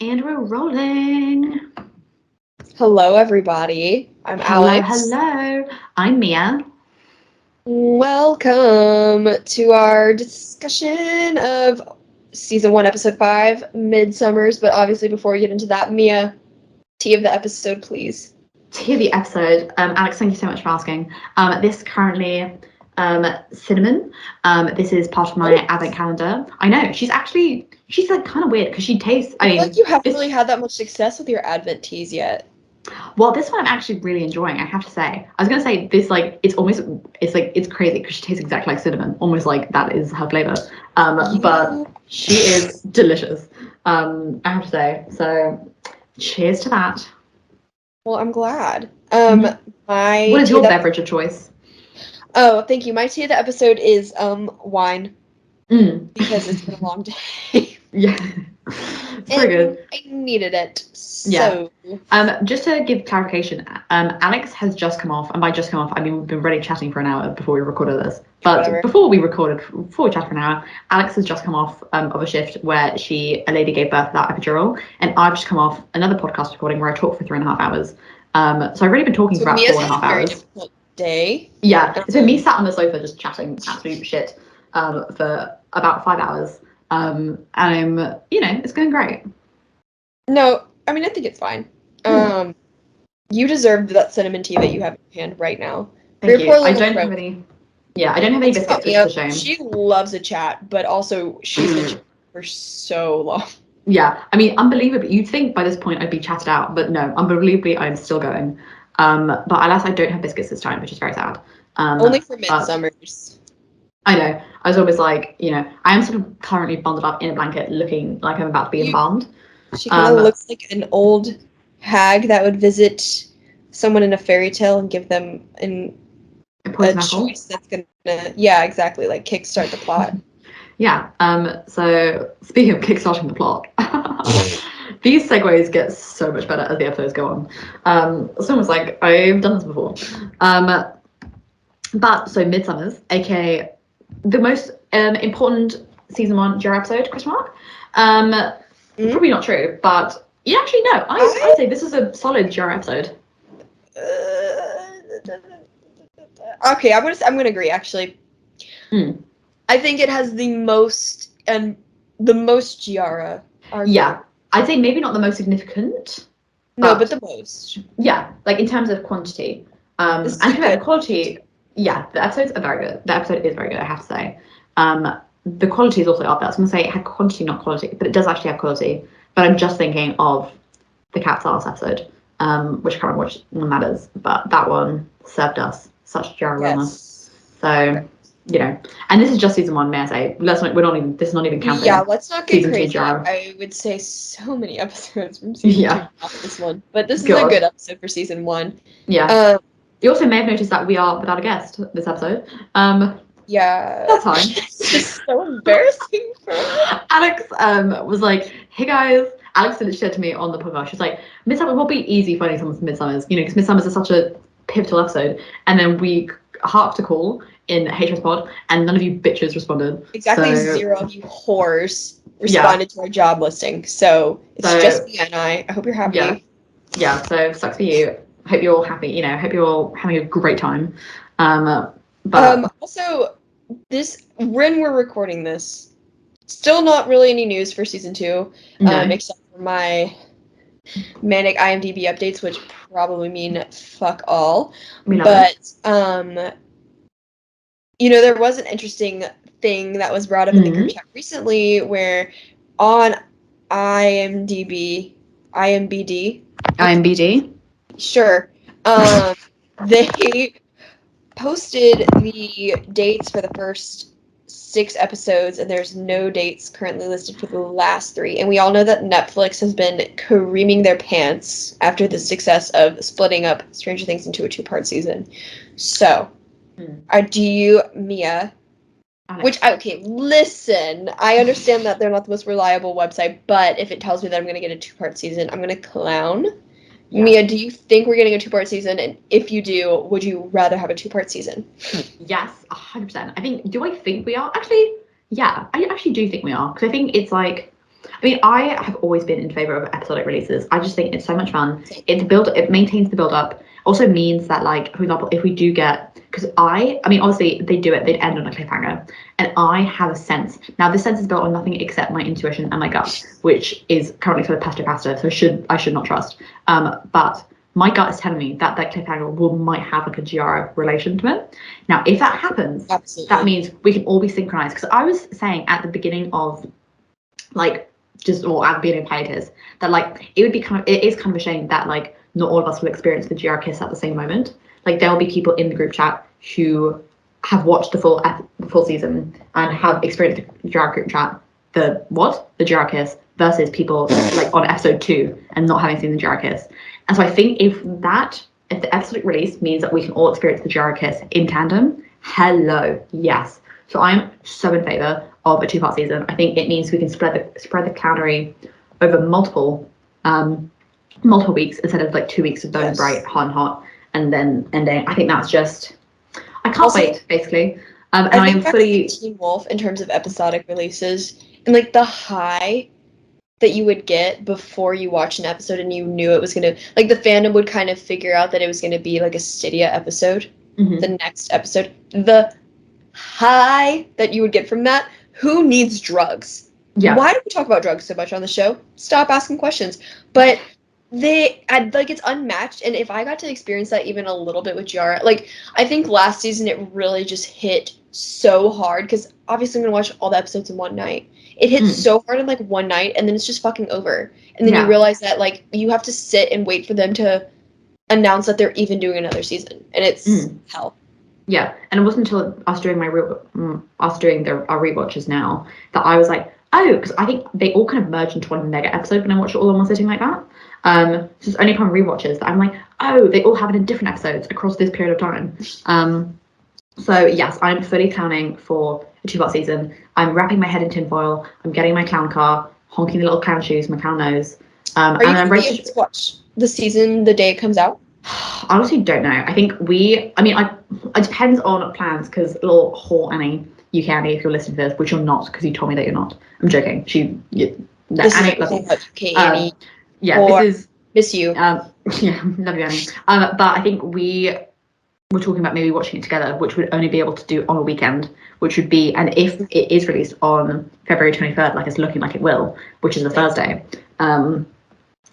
And we're rolling. Hello, everybody. I'm Alex. Hello. I'm Mia. Welcome to our discussion of Season 1, Episode 5, Midsummers. But obviously, before we get into that, Mia, tea of the episode, please. Tea of the episode. Alex, thank you so much for asking. This currently, cinnamon. This is part of my advent calendar. I know, she's like kind of weird because she tastes, I feel like you haven't really had that much success with your advent teas yet. Well, this one I'm actually really enjoying, I have to say. I was going to say this, like, it's crazy because she tastes exactly like cinnamon. Almost like that is her flavor. But she is delicious, I have to say. So, cheers to that. Well, I'm glad. What is your beverage of choice? Oh, thank you. My tea of the episode is wine. Because it's been a long day. Yeah. So good. I needed it. So just to give clarification, Alex has just come off, and by just come off, I mean we've been already chatting for an hour before we recorded this. But before we chatted for an hour, Alex has just come off of a shift where a lady gave birth without epidural, and I've just come off another podcast recording where I talked for 3.5 hours. So I've really been talking for about 4.5 hours. Difficult day. Yeah, it's been me sat on the sofa just chatting absolute shit for about 5 hours. And it's going great. No, I mean, I think it's fine. You deserve that cinnamon tea that you have in your hand right now. Thank you. I don't have any biscuits, which is a shame. She loves a chat, but also she's been chatting for so long. Yeah, I mean, unbelievably, you'd think by this point I'd be chatted out, but no, unbelievably, I'm still going. But alas, I don't have biscuits this time, which is very sad. Only for midsummers. I know. I was always like, I am sort of currently bundled up in a blanket looking like I'm about to be embalmed. She kind of looks like an old hag that would visit someone in a fairy tale and give them a choice that's gonna, exactly, like kickstart the plot. Yeah. So speaking of kickstarting the plot, these segues get so much better as the episodes go on. It's almost like I've done this before. But so Midsummers, aka the most important season 1 Jura episode? ? Probably not true, but you actually know. I'd say this is a solid Jura episode. Okay, I'm gonna agree. Actually, I think it has the most Giara. Yeah, I'd say maybe not the most significant. No, but the most. Yeah, like in terms of quantity. And the quality. Yeah, the episodes are very good. The episode is very good, I have to say. The quality is also up there. I was going to say it had quantity, not quality, but it does actually have quality. But I'm just thinking of the Cat's Arse episode, which I can't remember which one that is, but that one served us such aroma. So, and this is just season 1, may I say. This is not even counting. Yeah, let's not get crazy. I would say so many episodes from season 2 off this one, but this is a good episode for season 1. Yeah. You also may have noticed that we are without a guest this episode. Yeah. That's fine. It's just so embarrassing for us. Alex was like, hey guys. Alex said to me on the podcast, she's like, Midsummers will be easy finding someone from Midsummers, because Midsummers is such a pivotal episode. And then we harked a call in HMSPOD and none of you bitches responded. Exactly, 0 of you whores responded to our job listing. So it's just me and I hope you're happy. Yeah, so sucks for you. Hope you're all happy, hope you're all having a great time. But also, when we're recording this, still not really any news for season 2, except for my manic IMDb updates, which probably mean fuck all. But there was an interesting thing that was brought up in the group chat recently, where on IMDb, sure, they posted the dates for the first 6 episodes, and there's no dates currently listed for the last 3. And we all know that Netflix has been creaming their pants after the success of splitting up Stranger Things into a 2-part season. So, do you, Mia? Listen, I understand that they're not the most reliable website, but if it tells me that I'm going to get a 2-part season, I'm going to clown. Yeah. Mia, do you think we're getting a 2-part season? And if you do, would you rather have a 2-part season? Yes, 100%. Do I think we are? Actually, yeah, I actually do think we are. Because I think it's like, I mean, I have always been in favor of episodic releases. I just think it's so much fun. It maintains the build up. Also means that, like, for example, if we do get, because I mean, obviously they'd end on a cliffhanger, and I have a sense. Now, this sense is built on nothing except my intuition and my gut, which is currently sort of pasta, so I should not trust. But my gut is telling me that cliffhanger might have like a Giara relation to it. Now, if that happens, Absolutely. that means we can all be synchronized. Because I was saying at the beginning of, like, at the beginning of hiatus, that like it is kind of a shame that like not all of us will experience the GR kiss at the same moment. Like, there will be people in the group chat who have watched the full season and have experienced the GR group chat, the GR kiss, versus people like on episode 2 and not having seen the GR kiss. And so I think if the episodic release means that we can all experience the GR kiss in tandem, yes. So I'm so in favor of a 2-part season. I think it means we can spread the calorie over multiple weeks instead of like 2 weeks of going bright, hot, and then ending. I think that's just, I can't wait, basically. And I am fully Teen Wolf in terms of episodic releases, and like the high that you would get before you watch an episode and you knew it was gonna, like, the fandom would kind of figure out that it was gonna be like a Stydia episode, the next episode. The high that you would get from that, who needs drugs? Yeah. Why do we talk about drugs so much on the show? Stop asking questions. But it's unmatched, and if I got to experience that even a little bit with Giara, like, I think last season it really just hit so hard, because obviously I'm gonna watch all the episodes in one night. It hits so hard in like one night, and then it's just fucking over. And then you realize that like you have to sit and wait for them to announce that they're even doing another season, and it's hell. Yeah, and it wasn't until us doing our rewatches now that I was like, oh, because I think they all kind of merged into one mega episode when I watched it all in one sitting like that. So it's only upon rewatches that I'm like, oh, they all have it in different episodes across this period of time. So yes, I'm fully planning for a 2-part season. I'm wrapping my head in tinfoil. I'm getting my clown car, honking the little clown shoes, my clown nose. Are you going to be able to watch the season the day it comes out? I honestly don't know. I think it depends on plans, because little whore Annie, UK Annie, if you're listening to this, which you're not, because you told me that you're not. I'm joking. Annie, love you. UK Annie. This is miss you. Love you, Annie. But I think we're talking about maybe watching it together, which would only be able to do on a weekend, which would be, and if it is released on February 23rd, like it's looking like it will, which is a Thursday,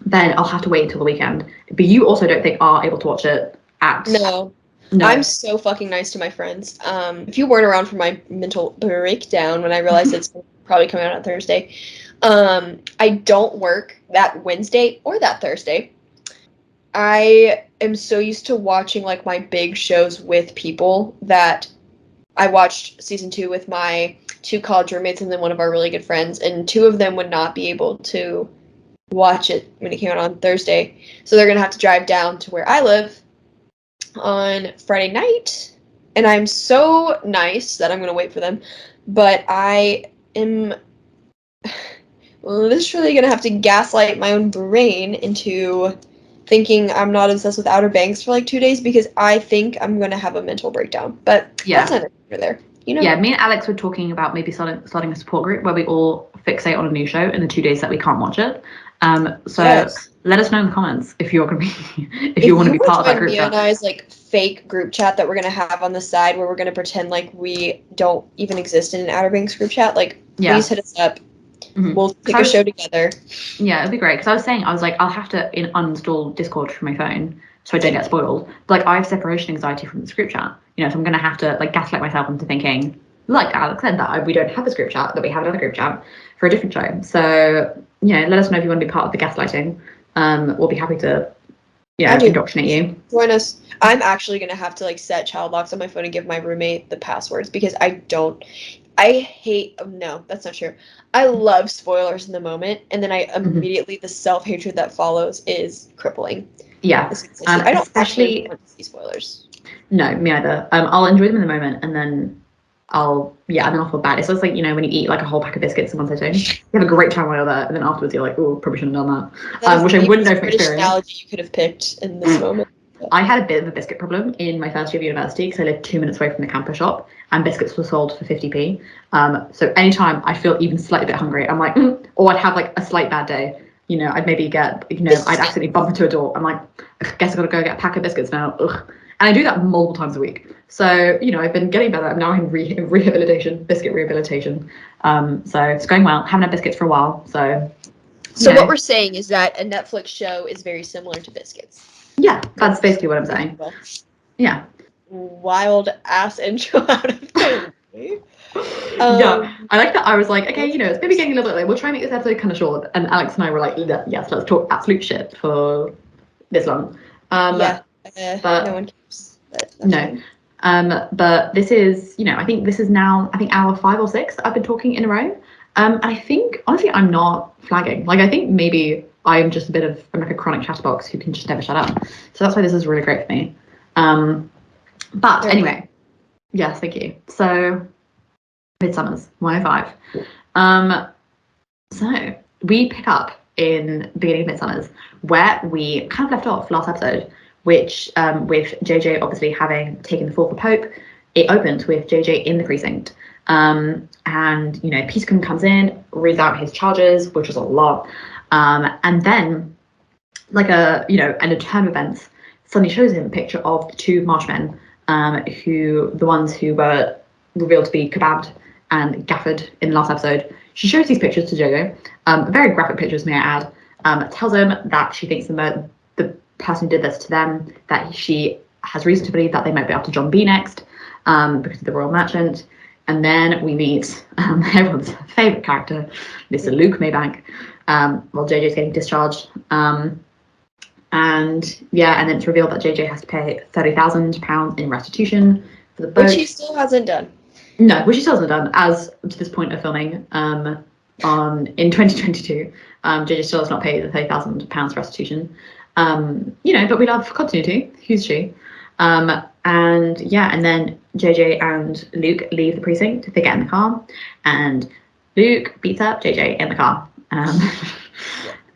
then I'll have to wait until the weekend. But you also don't think are able to watch it at... No. I'm so fucking nice to my friends. If you weren't around for my mental breakdown when I realized it's probably coming out on Thursday, I don't work that Wednesday or that Thursday. I am so used to watching like my big shows with people that I watched season 2 with my 2 college roommates and then one of our really good friends, and 2 of them would not be able to watch it when it came out on Thursday. So they're going to have to drive down to where I live on Friday night. And I'm so nice that I'm going to wait for them. But I am literally going to have to gaslight my own brain into thinking I'm not obsessed with Outer Banks for like 2 days, because I think I'm going to have a mental breakdown. But that's not over there. You know? Yeah, me and Alex were talking about maybe starting a support group where we all fixate on a new show in the 2 days that we can't watch it. Let us know in the comments if you're gonna be if you want to be part of that group chat. And I's like fake group chat that we're gonna have on the side where we're gonna pretend like we don't even exist in an Outer Banks group chat. Like, please hit us up. We'll pick a show together. Yeah, it'd be great, because I was like, I'll have to uninstall Discord from my phone so I don't get spoiled. But like, I have separation anxiety from this group chat, so I'm gonna have to like gaslight myself into thinking, like Alex said, that we don't have this group chat, that we have another group chat for a different show. So let us know if you want to be part of the gaslighting. We'll be happy to indoctrinate you. Join us. I'm actually gonna have to like set child locks on my phone and give my roommate the passwords, because no, that's not true. I love spoilers in the moment, and then I immediately the self-hatred that follows is crippling. Yeah, I don't actually want to see spoilers. No, me either. I'll enjoy them in the moment, and then I'll feel bad. It's just like, when you eat like a whole pack of biscuits in one sitting, you have a great time while you're there, and then afterwards you're like, oh, probably shouldn't have done that. Which I wouldn't know from experience. Analogy you could have picked in this moment. I had a bit of a biscuit problem in my first year of university because I lived 2 minutes away from the campus shop and biscuits were sold for 50p. So anytime I feel even slightly bit hungry, I'm like, or I'd have like a slight bad day. You know, I'd maybe get, I'd accidentally bump into a door. I'm like, I guess I've got to go get a pack of biscuits now. Ugh. And I do that multiple times a week. So, I've been getting better. I'm now in rehabilitation, biscuit rehabilitation. So it's going well. Haven't had biscuits for a while. So what we're saying is that a Netflix show is very similar to biscuits. Yeah, that's basically what I'm saying. Yeah. Wild ass intro out of the way. Yeah, I like that. I was like, okay, it's maybe getting a little bit late. We'll try and make this episode kind of short. And Alex and I were like, yes, let's talk absolute shit for this long. But no one cares. No. But this is, I think this is now, hour 5 or 6 that I've been talking in a row. And I think, honestly, I'm not flagging. Like, I think maybe I'm just I'm like a chronic chatterbox who can just never shut up. So that's why this is really great for me. But anyway, yes, thank you. So, Midsummer's 105. So we pick up in the beginning of Midsummer's where we kind of left off last episode, which with JJ obviously having taken the fall for Pope, it opened with JJ in the precinct. And Peterkin comes in, reads out his charges, which was a lot. And then, like in a turn of events, suddenly shows him a picture of the 2 Marshmen, the ones who were revealed to be kebabbed and gaffered in the last episode. She shows these pictures to Jojo, very graphic pictures, may I add. Tells him that she thinks the person who did this to them, that she has reason to believe that they might be after John B next, because of the Royal Merchant. And then we meet everyone's favourite character, Mr. Luke Maybank, while JJ's getting discharged. And then it's revealed that JJ has to pay £30,000 in restitution for the boat. Which he still hasn't done. No, which he still hasn't done, as to this point of filming in 2022. JJ still has not paid the £30,000 restitution. But we love continuity. Who's she? And then JJ and Luke leave the precinct. They get in the car, and Luke beats up JJ in the car. And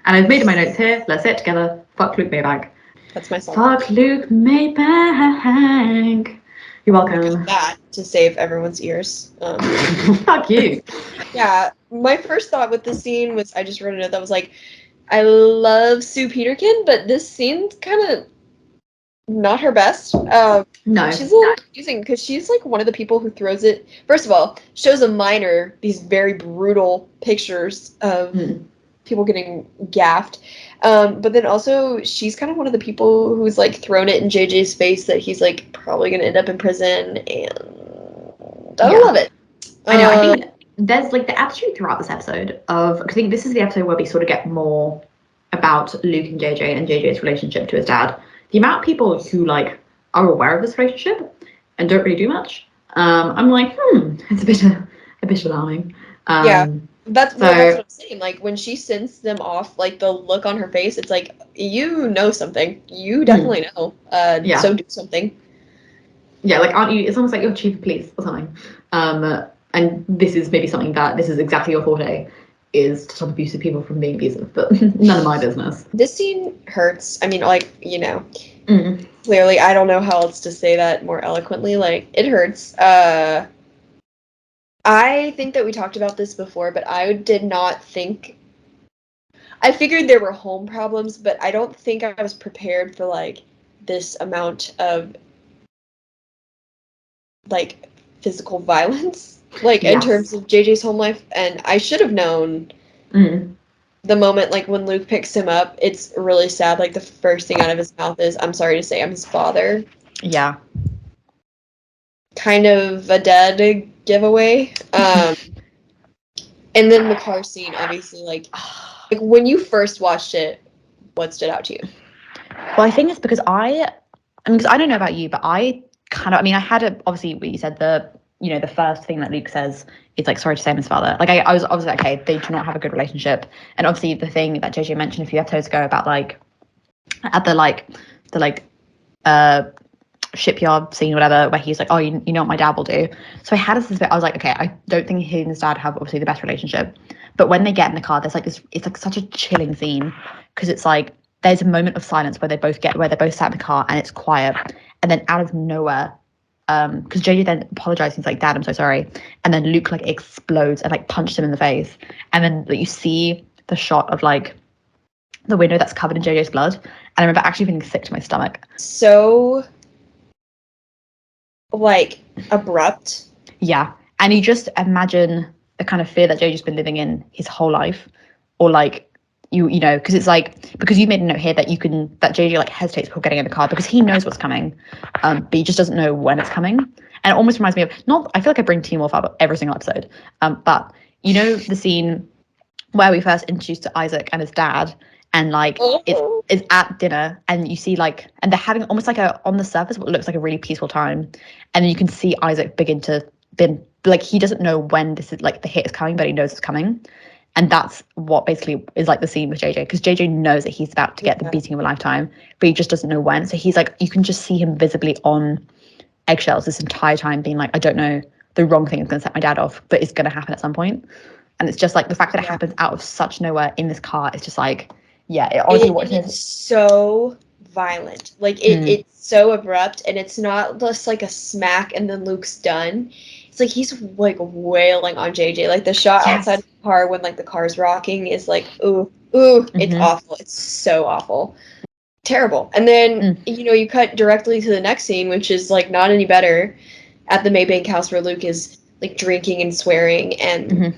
I've made my notes here. Let's say it together. Fuck Luke Maybank. That's my song. Fuck Luke Maybank. You're welcome. That to save everyone's ears. Fuck you. Yeah, my first thought with this scene was, I just wrote a note that was like, I love Sue Peterkin, but this scene's kind of not her best. No, she's a little confusing because she's like one of the people who throws it. First of all, shows a minor these very brutal pictures of people getting gaffed, but then also she's kind of one of the people who's like thrown it in JJ's face that he's like probably gonna end up in prison, and I don't love it. I know. I think there's like the attitude throughout this episode of, I think this is the episode where we sort of get more about Luke and JJ's relationship to his dad. The amount of people who like are aware of this relationship and don't really do much, I'm like, it's a bit alarming. That's what I'm saying. Like when she sends them off, like the look on her face, it's like, you know something. You definitely know. So do something. Yeah, like aren't you? It's almost like you're chief of police or something. And this is maybe something that this is exactly your forte, is to stop abusive people from being abusive, but none of my business. This scene hurts. I mean, like, clearly, I don't know how else to say that more eloquently. Like, it hurts. I think that we talked about this before, but I did not think... I figured there were home problems, but I don't think I was prepared for, like, this amount of, like, physical violence. Like, in terms of JJ's home life, and I should have known the moment, like, when Luke picks him up, it's really sad. Like, the first thing out of his mouth is, I'm sorry to say I'm his father. Yeah. Kind of a dead giveaway. And then the car scene, obviously, like, when you first watched it, what stood out to you? Well, I think it's because I don't know about you, but I had obviously what you said, the first thing that Luke says is like, sorry to say I'm his father. Like I was like, okay, they do not have a good relationship. And obviously the thing that JJ mentioned a few episodes ago about like at the shipyard scene or whatever, where he's like, oh, you know what my dad will do. So I had this bit, I was like, okay, I don't think he and his dad have obviously the best relationship. But when they get in the car, there's like this, it's like such a chilling scene because it's like there's a moment of silence where they both sat in the car and it's quiet, and then out of nowhere, because JJ then apologizes, he's like, Dad, I'm so sorry, and then Luke like explodes and like punched him in the face, and then like, you see the shot of like the window that's covered in JJ's blood, and I remember actually feeling sick to my stomach. So like abrupt. Yeah, and you just imagine the kind of fear that JJ's been living in his whole life, or like you know, because it's like, because you made a note here that that JJ like hesitates before getting in the car because he knows what's coming, but he just doesn't know when it's coming. And it almost reminds me of, not, I feel like I bring Teen Wolf up every single episode, but you know the scene where we first introduced to Isaac and his dad, and like it's at dinner, and you see like, and they're having almost like on the surface what looks like a really peaceful time, and then you can see Isaac begin like, he doesn't know when this is like the hit is coming, but he knows it's coming. And that's what basically is like the scene with JJ, because JJ knows that he's about to get the beating of a lifetime, but he just doesn't know when. So he's like, you can just see him visibly on eggshells this entire time, being like, I don't know, the wrong thing is going to set my dad off, but it's going to happen at some point. And it's just like the fact that it happens out of such nowhere in this car is just like, yeah, it honestly it's so violent. Like it's so abrupt, and it's not just like a smack and then Luke's done. It's like he's like wailing on JJ. Like the shot outside the car when like the car's rocking is like, ooh, it's awful. It's so awful. Terrible. And then you know, you cut directly to the next scene, which is like not any better, at the Maybank house where Luke is like drinking and swearing and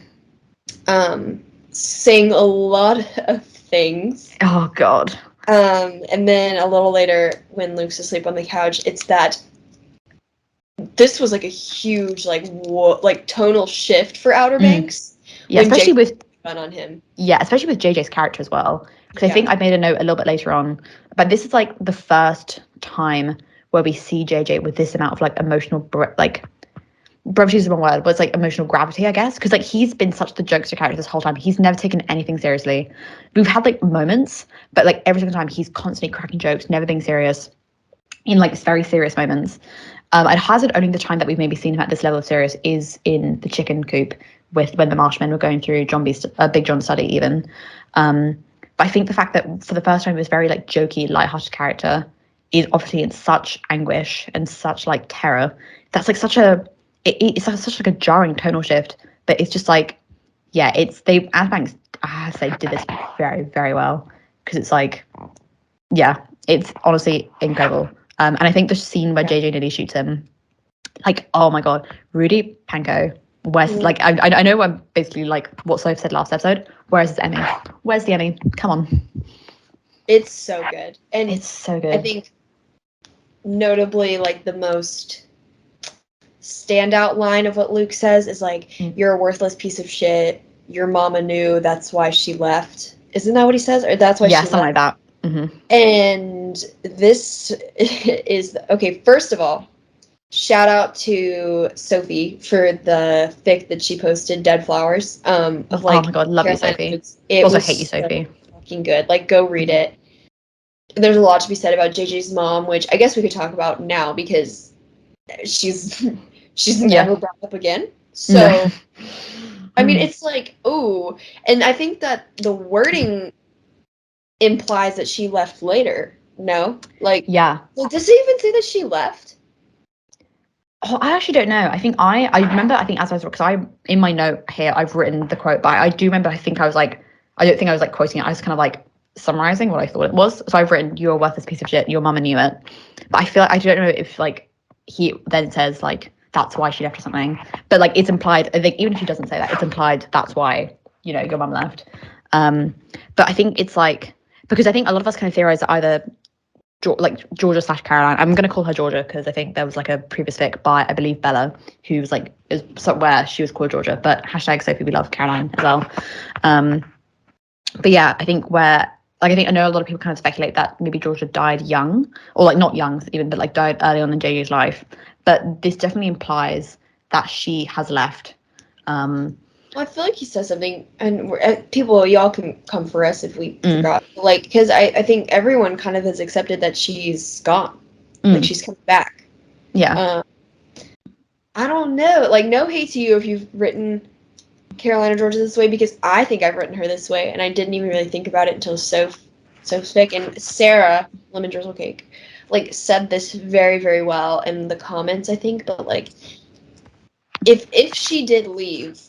saying a lot of things. Oh God. And then a little later, when Luke's asleep on the couch, it's that this was like a huge like tonal shift for Outer Banks. Yeah, especially with on him. Yeah, especially with JJ's character as well. Because I think I made a note a little bit later on, but this is like the first time where we see JJ with this amount of like emotional brevity is the wrong word, but it's like emotional gravity, I guess. Because like he's been such the jokester character this whole time. He's never taken anything seriously. We've had like moments, but like every single time he's constantly cracking jokes, never being serious in like very serious moments. I'd hazard only the time that we've maybe seen him at this level of serious is in the chicken coop with when the Marshmen were going through Big John's study even. But I think the fact that for the first time he was very like jokey, lighthearted character is obviously in such anguish and such like terror. That's like such like a jarring tonal shift, but it's just like, yeah, Outer Banks, I have to say, did this very, very well, because it's like, yeah, it's honestly incredible. And I think the scene where JJ nearly shoots him, like, oh my God, Rudy Panko, like, I know I'm basically like what Soph said last episode, where's his Emmy? Where's the Emmy? Come on. It's so good. And it's so good. I think notably like the most standout line of what Luke says is like, you're a worthless piece of shit. Your mama knew, that's why she left. Isn't that what he says? Or that's why she left? Yeah, something like that. Mm-hmm. And this is, okay, first of all, shout out to Sophie for the fic that she posted, Dead Flowers. Of like, oh my God, love you, Sophie. It also was hate you, Sophie. So fucking good. Like, go read it. There's a lot to be said about JJ's mom, which I guess we could talk about now because she's never brought up again. So, I mean, it's like, ooh. And I think that the wording implies that she left later. No? Like, yeah. Well, does it even say that she left? Oh, I actually don't know. I think I remember, I think as I was, because I, in my note here, I've written the quote, but I do remember, I think I was like, I don't think I was like quoting it. I was kind of like summarizing what I thought it was. So I've written, you're a worthless piece of shit. Your mama knew it. But I feel like, I don't know if like he then says like, that's why she left or something. But like it's implied, I think even if he doesn't say that, it's implied that's why, you know, your mum left. But I think it's like, because I think a lot of us kind of theorize that either like Georgia / Caroline. I'm going to call her Georgia because I think there was like a previous fic by, I believe, Bella, who was like, is where she was called Georgia, but hashtag Sophie, we love Caroline as well. But yeah, I think I know a lot of people kind of speculate that maybe Georgia died young, or like not young even, but like died early on in JJ's life. But this definitely implies that she has left. Well, I feel like he says something, and people, y'all can come for us if we forgot. Like, because I think everyone kind of has accepted that she's gone. Like, she's coming back. Yeah. I don't know. Like, no hate to you if you've written Carolina Georgia this way, because I think I've written her this way, and I didn't even really think about it until Soph so sick. And Sarah, Lemon Drizzle Cake, like, said this very, very well in the comments, I think. But, like, if she did leave,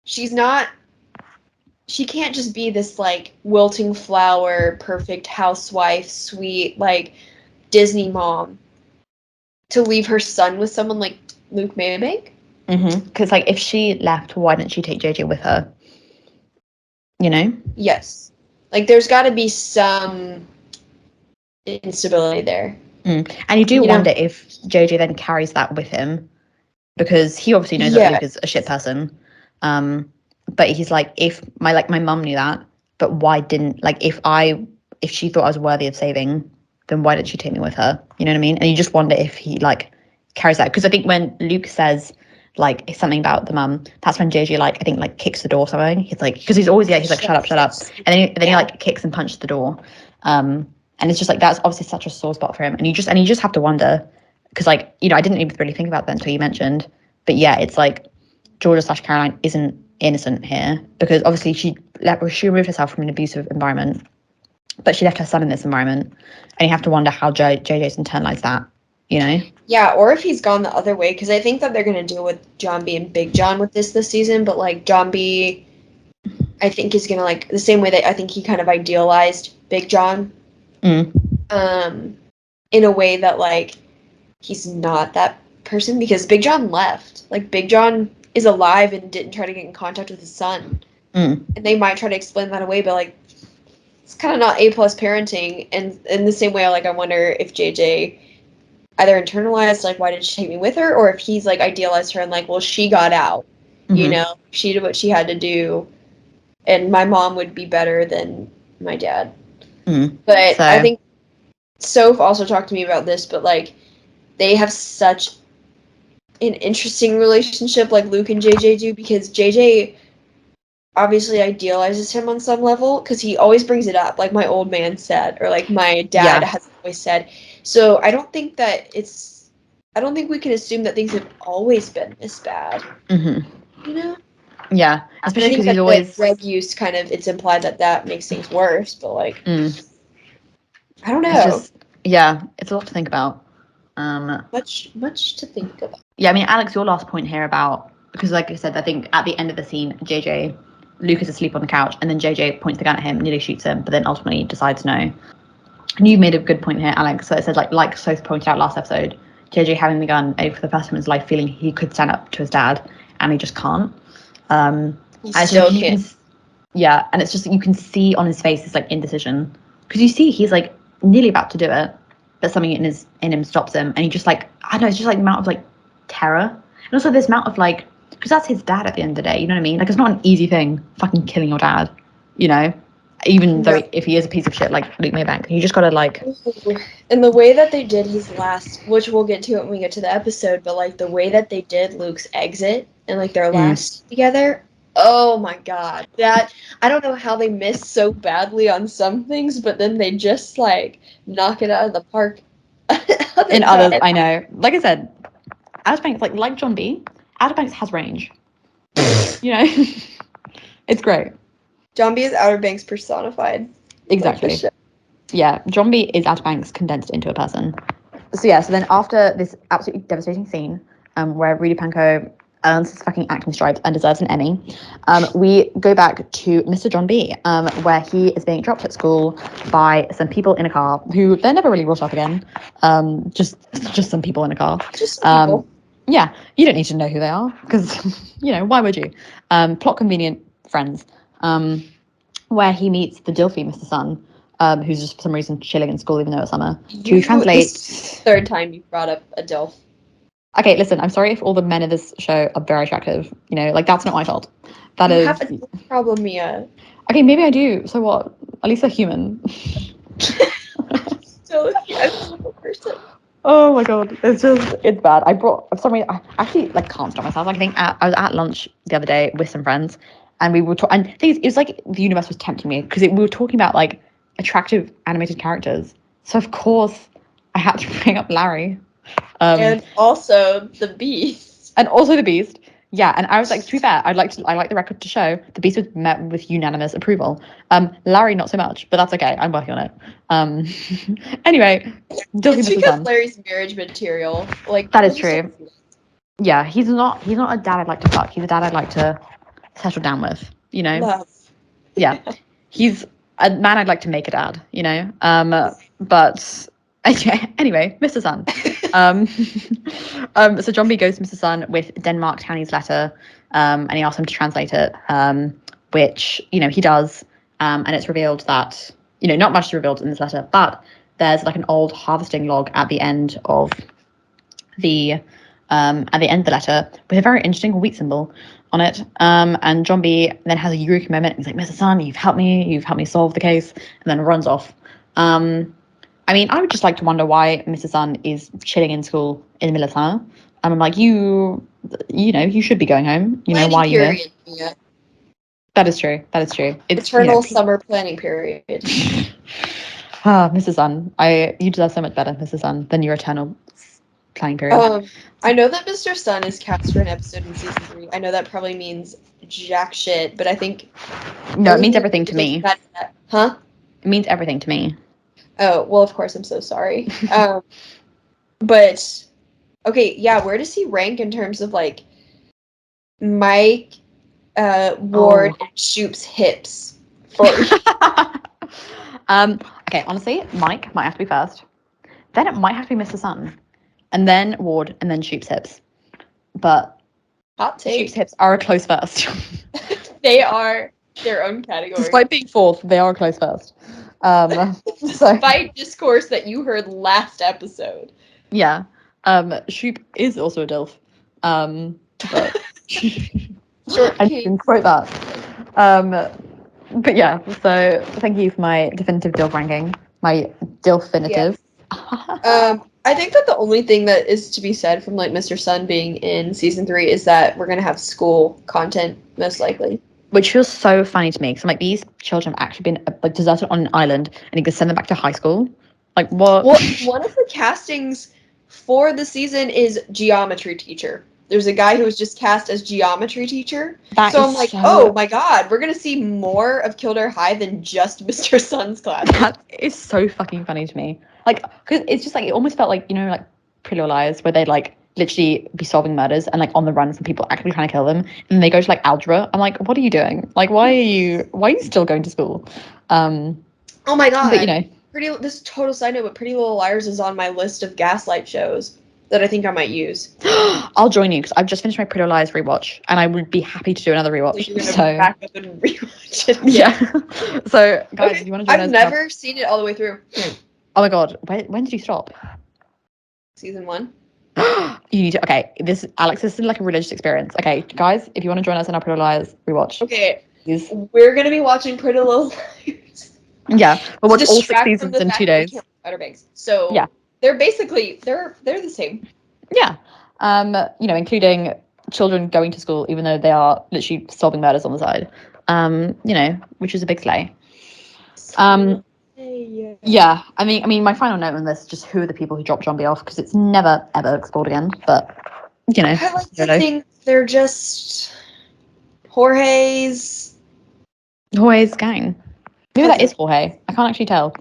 she can't just be this, like, wilting flower, perfect housewife, sweet, like, Disney mom to leave her son with someone like Luke Maybank. Because, like, if she left, why didn't she take JJ with her? You know? Yes. Like, there's got to be some instability there. And you do wonder if JJ then carries that with him, because he obviously knows that Luke is a shit person. But he's like, if my mum knew that, but why didn't, like, if she thought I was worthy of saving, then why didn't she take me with her? You know what I mean? And you just wonder if he, like, carries that, because I think when Luke says, like, something about the mum, that's when JJ, like, I think, like, kicks the door or something. He's like, because he's always he's like, shut up, and then he like kicks and punches the door. And it's just like, that's obviously such a sore spot for him, and you just have to wonder, because, like, you know, I didn't even really think about that until you mentioned, but yeah, it's like Georgia/Caroline isn't innocent here, because obviously she removed herself from an abusive environment, but she left her son in this environment, and you have to wonder how JJ's internalized that, you know? Yeah, or if he's gone the other way, because I think that they're going to deal with John B and Big John with this season, but, like, John B, I think, is going to, like, the same way that I think he kind of idealized Big John, in a way that, like, he's not that person, because Big John left. Like, Big John is alive and didn't try to get in contact with his son. And they might try to explain that away, but, like, it's kind of not A+ parenting. And in the same way, like, I wonder if JJ either internalized, like, why did she take me with her, or if he's, like, idealized her and, like, well, she got out, you know, she did what she had to do, and my mom would be better than my dad. But I think Soph also talked to me about this, but, like, they have such an interesting relationship, like Luke and JJ do, because JJ obviously idealizes him on some level, because he always brings it up, like my old man said, or like my dad has always said. So I don't think we can assume that things have always been this bad. You know? Yeah, especially because he's always drug use kind of, it's implied that makes things worse, but, like, I don't know. It's just, it's a lot to think about. Much to think about. Yeah, I mean, Alex, your last point here about, because like I said, I think at the end of the scene, Luke is asleep on the couch, and then JJ points the gun at him, nearly shoots him, but then ultimately decides no. And you made a good point here, Alex. So it said, like Soph pointed out last episode, JJ having the gun for the first time in his life, feeling he could stand up to his dad, and he just can't. He still can't. Yeah, and it's just, you can see on his face this, like, indecision, because you see he's, like, nearly about to do it, but something in him stops him, and he just, like, I don't know, it's just like amount of, like, terror, and also this amount of, like, because that's his dad at the end of the day, you know what I mean? Like, it's not an easy thing, fucking killing your dad, you know, even though if he is a piece of shit like Luke Maybank, you just gotta, like. And the way that they did his last, which we'll get to it when we get to the episode, but, like, the way that they did Luke's exit and, like, their last together, oh my god, that, I don't know how they missed so badly on some things, but then they just, like, knock it out of the park in others. I know, like I said, Outer Banks, like John B, Outer Banks has range. You know, it's great. John B is Outer Banks personified. Exactly. Yeah, John B is Outer Banks condensed into a person. So yeah, so then after this absolutely devastating scene, where Rudy Pankow earns his fucking acting stripes and deserves an Emmy, we go back to Mr. John B, where he is being dropped at school by some people in a car who they're never really brought up again. Just some people in a car. Just some people. Yeah, you don't need to know who they are, because, you know, why would you? Plot convenient friends. Where he meets the DILFy Mr. Sun, who's just for some reason chilling in school even though it's summer. To translate, third time you brought up a DILF. Okay, listen, I'm sorry if all the men of this show are very attractive. You know, like, that's not my fault. That you is. Have a problem, Mia. Okay, maybe I do. So what? At least they're human. Still a beautiful person. Oh my god, it's bad. For some reason, I actually, like, can't stop myself. Like, I think I was at lunch the other day with some friends, and we were talking, and it was like the universe was tempting me, because we were talking about, like, attractive animated characters. So of course I had to bring up Larry. And also the Beast. And also the Beast. Yeah, and I was like, to be fair, I like the record to show the Beast was met with unanimous approval. Larry not so much, but that's okay. I'm working on it. Anyway, Dilf It's Mr. because Sun. Larry's marriage material. Like That people is just true. Yeah, he's not a dad I'd like to fuck. He's a dad I'd like to settle down with. You know. love. Yeah, he's a man I'd like to make a dad. You know. But anyway, Mr. Sun. So John B goes to Mr. Sun with Denmark Townie's letter, and he asks him to translate it, which, he does. And it's revealed that, not much is revealed in this letter, but there's like an old harvesting log at the end of the letter with a very interesting wheat symbol on it. And John B then has a eureka moment. He's like, Mr. Sun, you've helped me solve the case, and then runs off. I would just like to wonder why Mr. Sun is chilling in school in the middle of summer. I'm like, you should be going home. Why are you here? Yeah. That is true. It's eternal summer planning period. Mr. Sun, you deserve so much better, Mr. Sun, than your eternal planning period. I know that Mr. Sun is cast for an episode in season 3. I know that probably means jack shit, but I think no, it means everything to me. Huh? It means everything to me. Oh, well, of course, I'm so sorry. But okay, yeah, where does he rank in terms of like Mike, Ward, and Shoop's hips? Okay, honestly, Mike might have to be first. Then it might have to be Mr. Sun. And then Ward, and then Shoop's hips. But hot take. Shoop's hips are a close first. They are their own category. Despite being fourth, they are a close first. Despite discourse that you heard last episode. Yeah. Shoop is also a DILF. But Short I can quote that. But yeah, so thank you for my definitive DILF ranking. My DILF-finitive. Yeah. I think that the only thing that is to be said from like Mr. Sun being in season 3 is that we're gonna have school content most likely. Which feels so funny to me because I'm like, these children have actually been like deserted on an island and you can send them back to high school. Like what? Well, one of the castings for the season is geometry teacher. There's a guy who was just cast as geometry teacher. So I'm like, oh my god, we're gonna see more of Kildare High than just Mr. Sun's class. That is so fucking funny to me. Like, because it's just like, it almost felt like, like Pretty Little Liars, where they'd like literally be solving murders and like on the run from people actually trying to kill them. And they go to like algebra. I'm like, what are you doing? Like, why are you still going to school? Oh my god. But this is total side note, but Pretty Little Liars is on my list of gaslight shows that I think I might use. I'll join you because I've just finished my Pretty Little Liars rewatch and I would be happy to do another rewatch. So back up and rewatch it. Yeah. So guys, if you want to join us? I've never seen it all the way through. Oh my god, when did you stop? Season 1. You need to. Okay, this is like a religious experience. Okay, guys, if you want to join us in our Pretty Little Liars rewatch. Okay, we're gonna be watching Pretty Little Liars. Yeah, we'll watch all 6 seasons in 2 days. Outer Banks. So yeah, they're basically they're the same. Yeah, including children going to school even though they are literally solving murders on the side. Which is a big slay. Yeah, I mean, my final note on this is just who are the people who dropped John B off because it's never ever explored again. But I like to think they're just Jorge's gang. Maybe that is Jorge. I can't actually tell.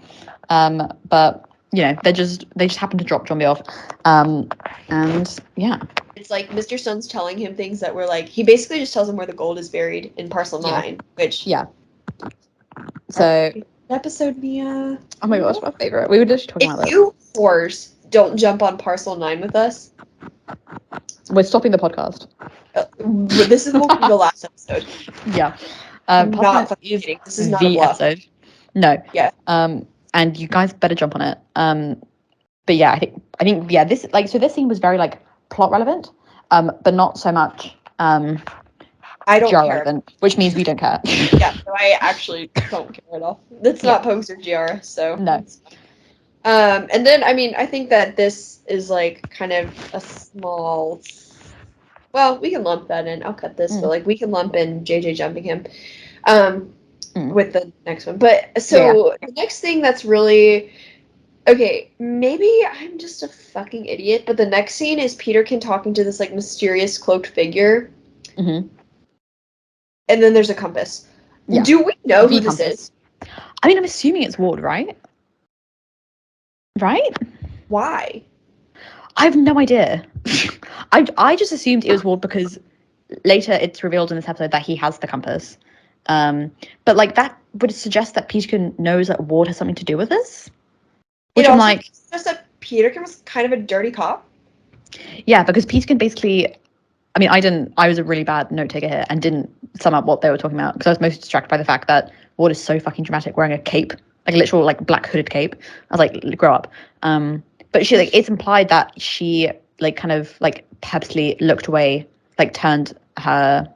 But they just happen to drop John B off. And yeah, it's like Mr. Sun's telling him things that were like he basically just tells him where the gold is buried in Parcel 9, which so. Episode, Mia. Oh my gosh, my favorite. We were just talking about this. If you whores don't jump on Parcel 9 with us, we're stopping the podcast. This will be the last episthink Yeah. Not fucking kidding. This is not the episode. No. Yeah. And you guys better jump on it. But yeah, I think this this scene was very like plot relevant, but not so much I don't care. Relevant, which means we don't care. Yeah, so I actually don't care at all. That's not Pogues or Giara, so no. And then I think that this is like kind of a small. Well, we can lump that in. I'll cut this, but like we can lump in JJ jumping him, with the next one. But so the next thing that's really okay, maybe I'm just a fucking idiot, but the next scene is Peterkin talking to this like mysterious cloaked figure. And then there's a compass. Yeah. Do we know who compass. this is? I mean, I'm assuming it's Ward, right? Right? Why? I have no idea. I just assumed it was Ward because later it's revealed in this episode that he has the compass. But like that would suggest that Peterkin knows that Ward has something to do with this. Which I'm like, just that Peterkin was kind of a dirty cop. Yeah, because Peterkin basically, I mean, I was a really bad note taker here and didn't sum up what they were talking about because I was most distracted by the fact that Ward is so fucking dramatic wearing a cape, like a literal like black hooded cape. I was like, grow up. But she like it's implied that she like kind of like purposely looked away, like turned her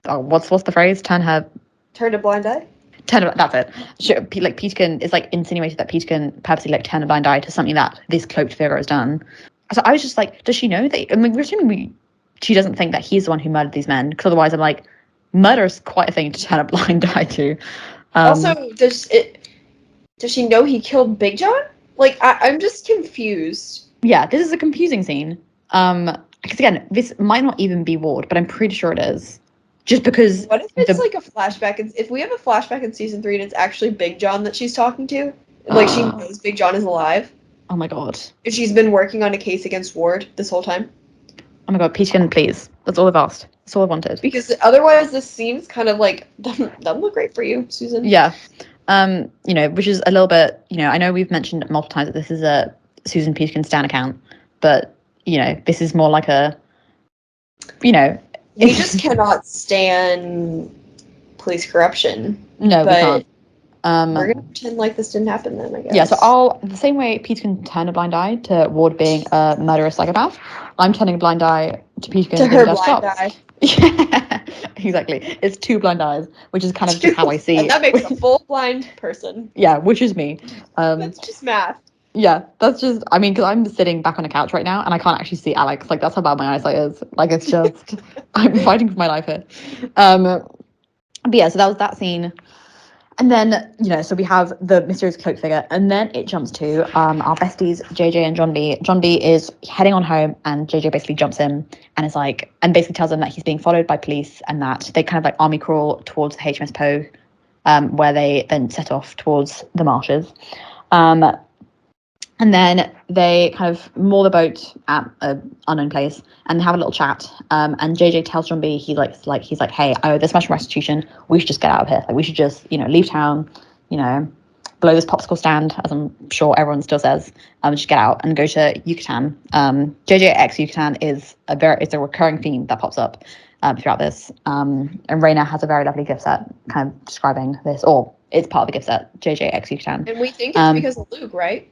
what's the phrase? Turned a blind eye? That's it. Like Peterkin is like insinuated that Peterkin purposely like turned a blind eye to something that this cloaked figure has done. So I was just like, does she know that? I mean, we're assuming she doesn't think that he's the one who murdered these men, because otherwise I'm like, murder is quite a thing to turn a blind eye to. Also, does she know he killed Big John? Like, I'm just confused. Yeah, this is a confusing scene. Because again, this might not even be Ward, but I'm pretty sure it is. Just because. What if it's like a flashback? If we have a flashback in season 3 and it's actually Big John that she's talking to, like she knows Big John is alive. Oh my god. If she's been working on a case against Ward this whole time. Oh my god, Peterkin, please. That's all I've asked. That's all I wanted. Because otherwise, this seems kind of like doesn't look great for you, Susan. Yeah. You know, which is a little bit, you know, I know we've mentioned multiple times that this is a Susan Peterkin Stan account, but you know, this is more like a, you know, we just cannot stand police corruption. No, we can't. We're gonna pretend like this didn't happen then, I guess. Yeah, so the same way Peterkin turned a blind eye to Ward being a murderous psychopath, I'm turning a blind eye to Peterkin to her blind eye. Yeah, exactly. It's two blind eyes, which is kind of just how I see. And that makes a full blind person. Yeah, which is me. That's just math. Yeah, that's just, I mean, because I'm sitting back on a couch right now and I can't actually see Alex. Like, that's how bad my eyesight is. Like, it's just, I'm fighting for my life here. But yeah, so that was that scene. And then, you know, so we have the mysterious cloak figure, and then it jumps to our besties, JJ and John B. John B is heading on home, and JJ basically jumps him and is like, and basically tells him that he's being followed by police and that they kind of like army crawl towards the HMSPOD, where they then set off towards the marshes. And then they kind of moor the boat at an unknown place and have a little chat. And JJ tells John B, he's like, hey, I owe this much restitution. We should just get out of here. Like, we should just, you know, leave town, you know, blow this popsicle stand, as I'm sure everyone still says, just get out and go to Yucatan. JJ X Yucatan is it's a recurring theme that pops up throughout this. And Raina has a very lovely gift set kind of describing this, or it's part of the gift set, JJ X Yucatan. And we think it's because of Luke, right?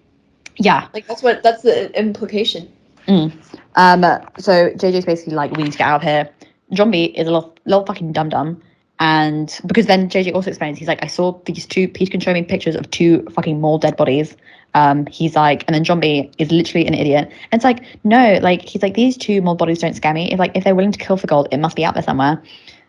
Yeah. Like, that's the implication. So JJ's basically like, we need to get out of here. John B is a little fucking dum-dum. And because then JJ also explains, he's like, I saw these two, Pete can show me pictures of two fucking mauled dead bodies. He's like, and then John B is literally an idiot. And it's like, no, like, he's like, these two mauled bodies don't scare me. If they're willing to kill for gold, it must be out there somewhere.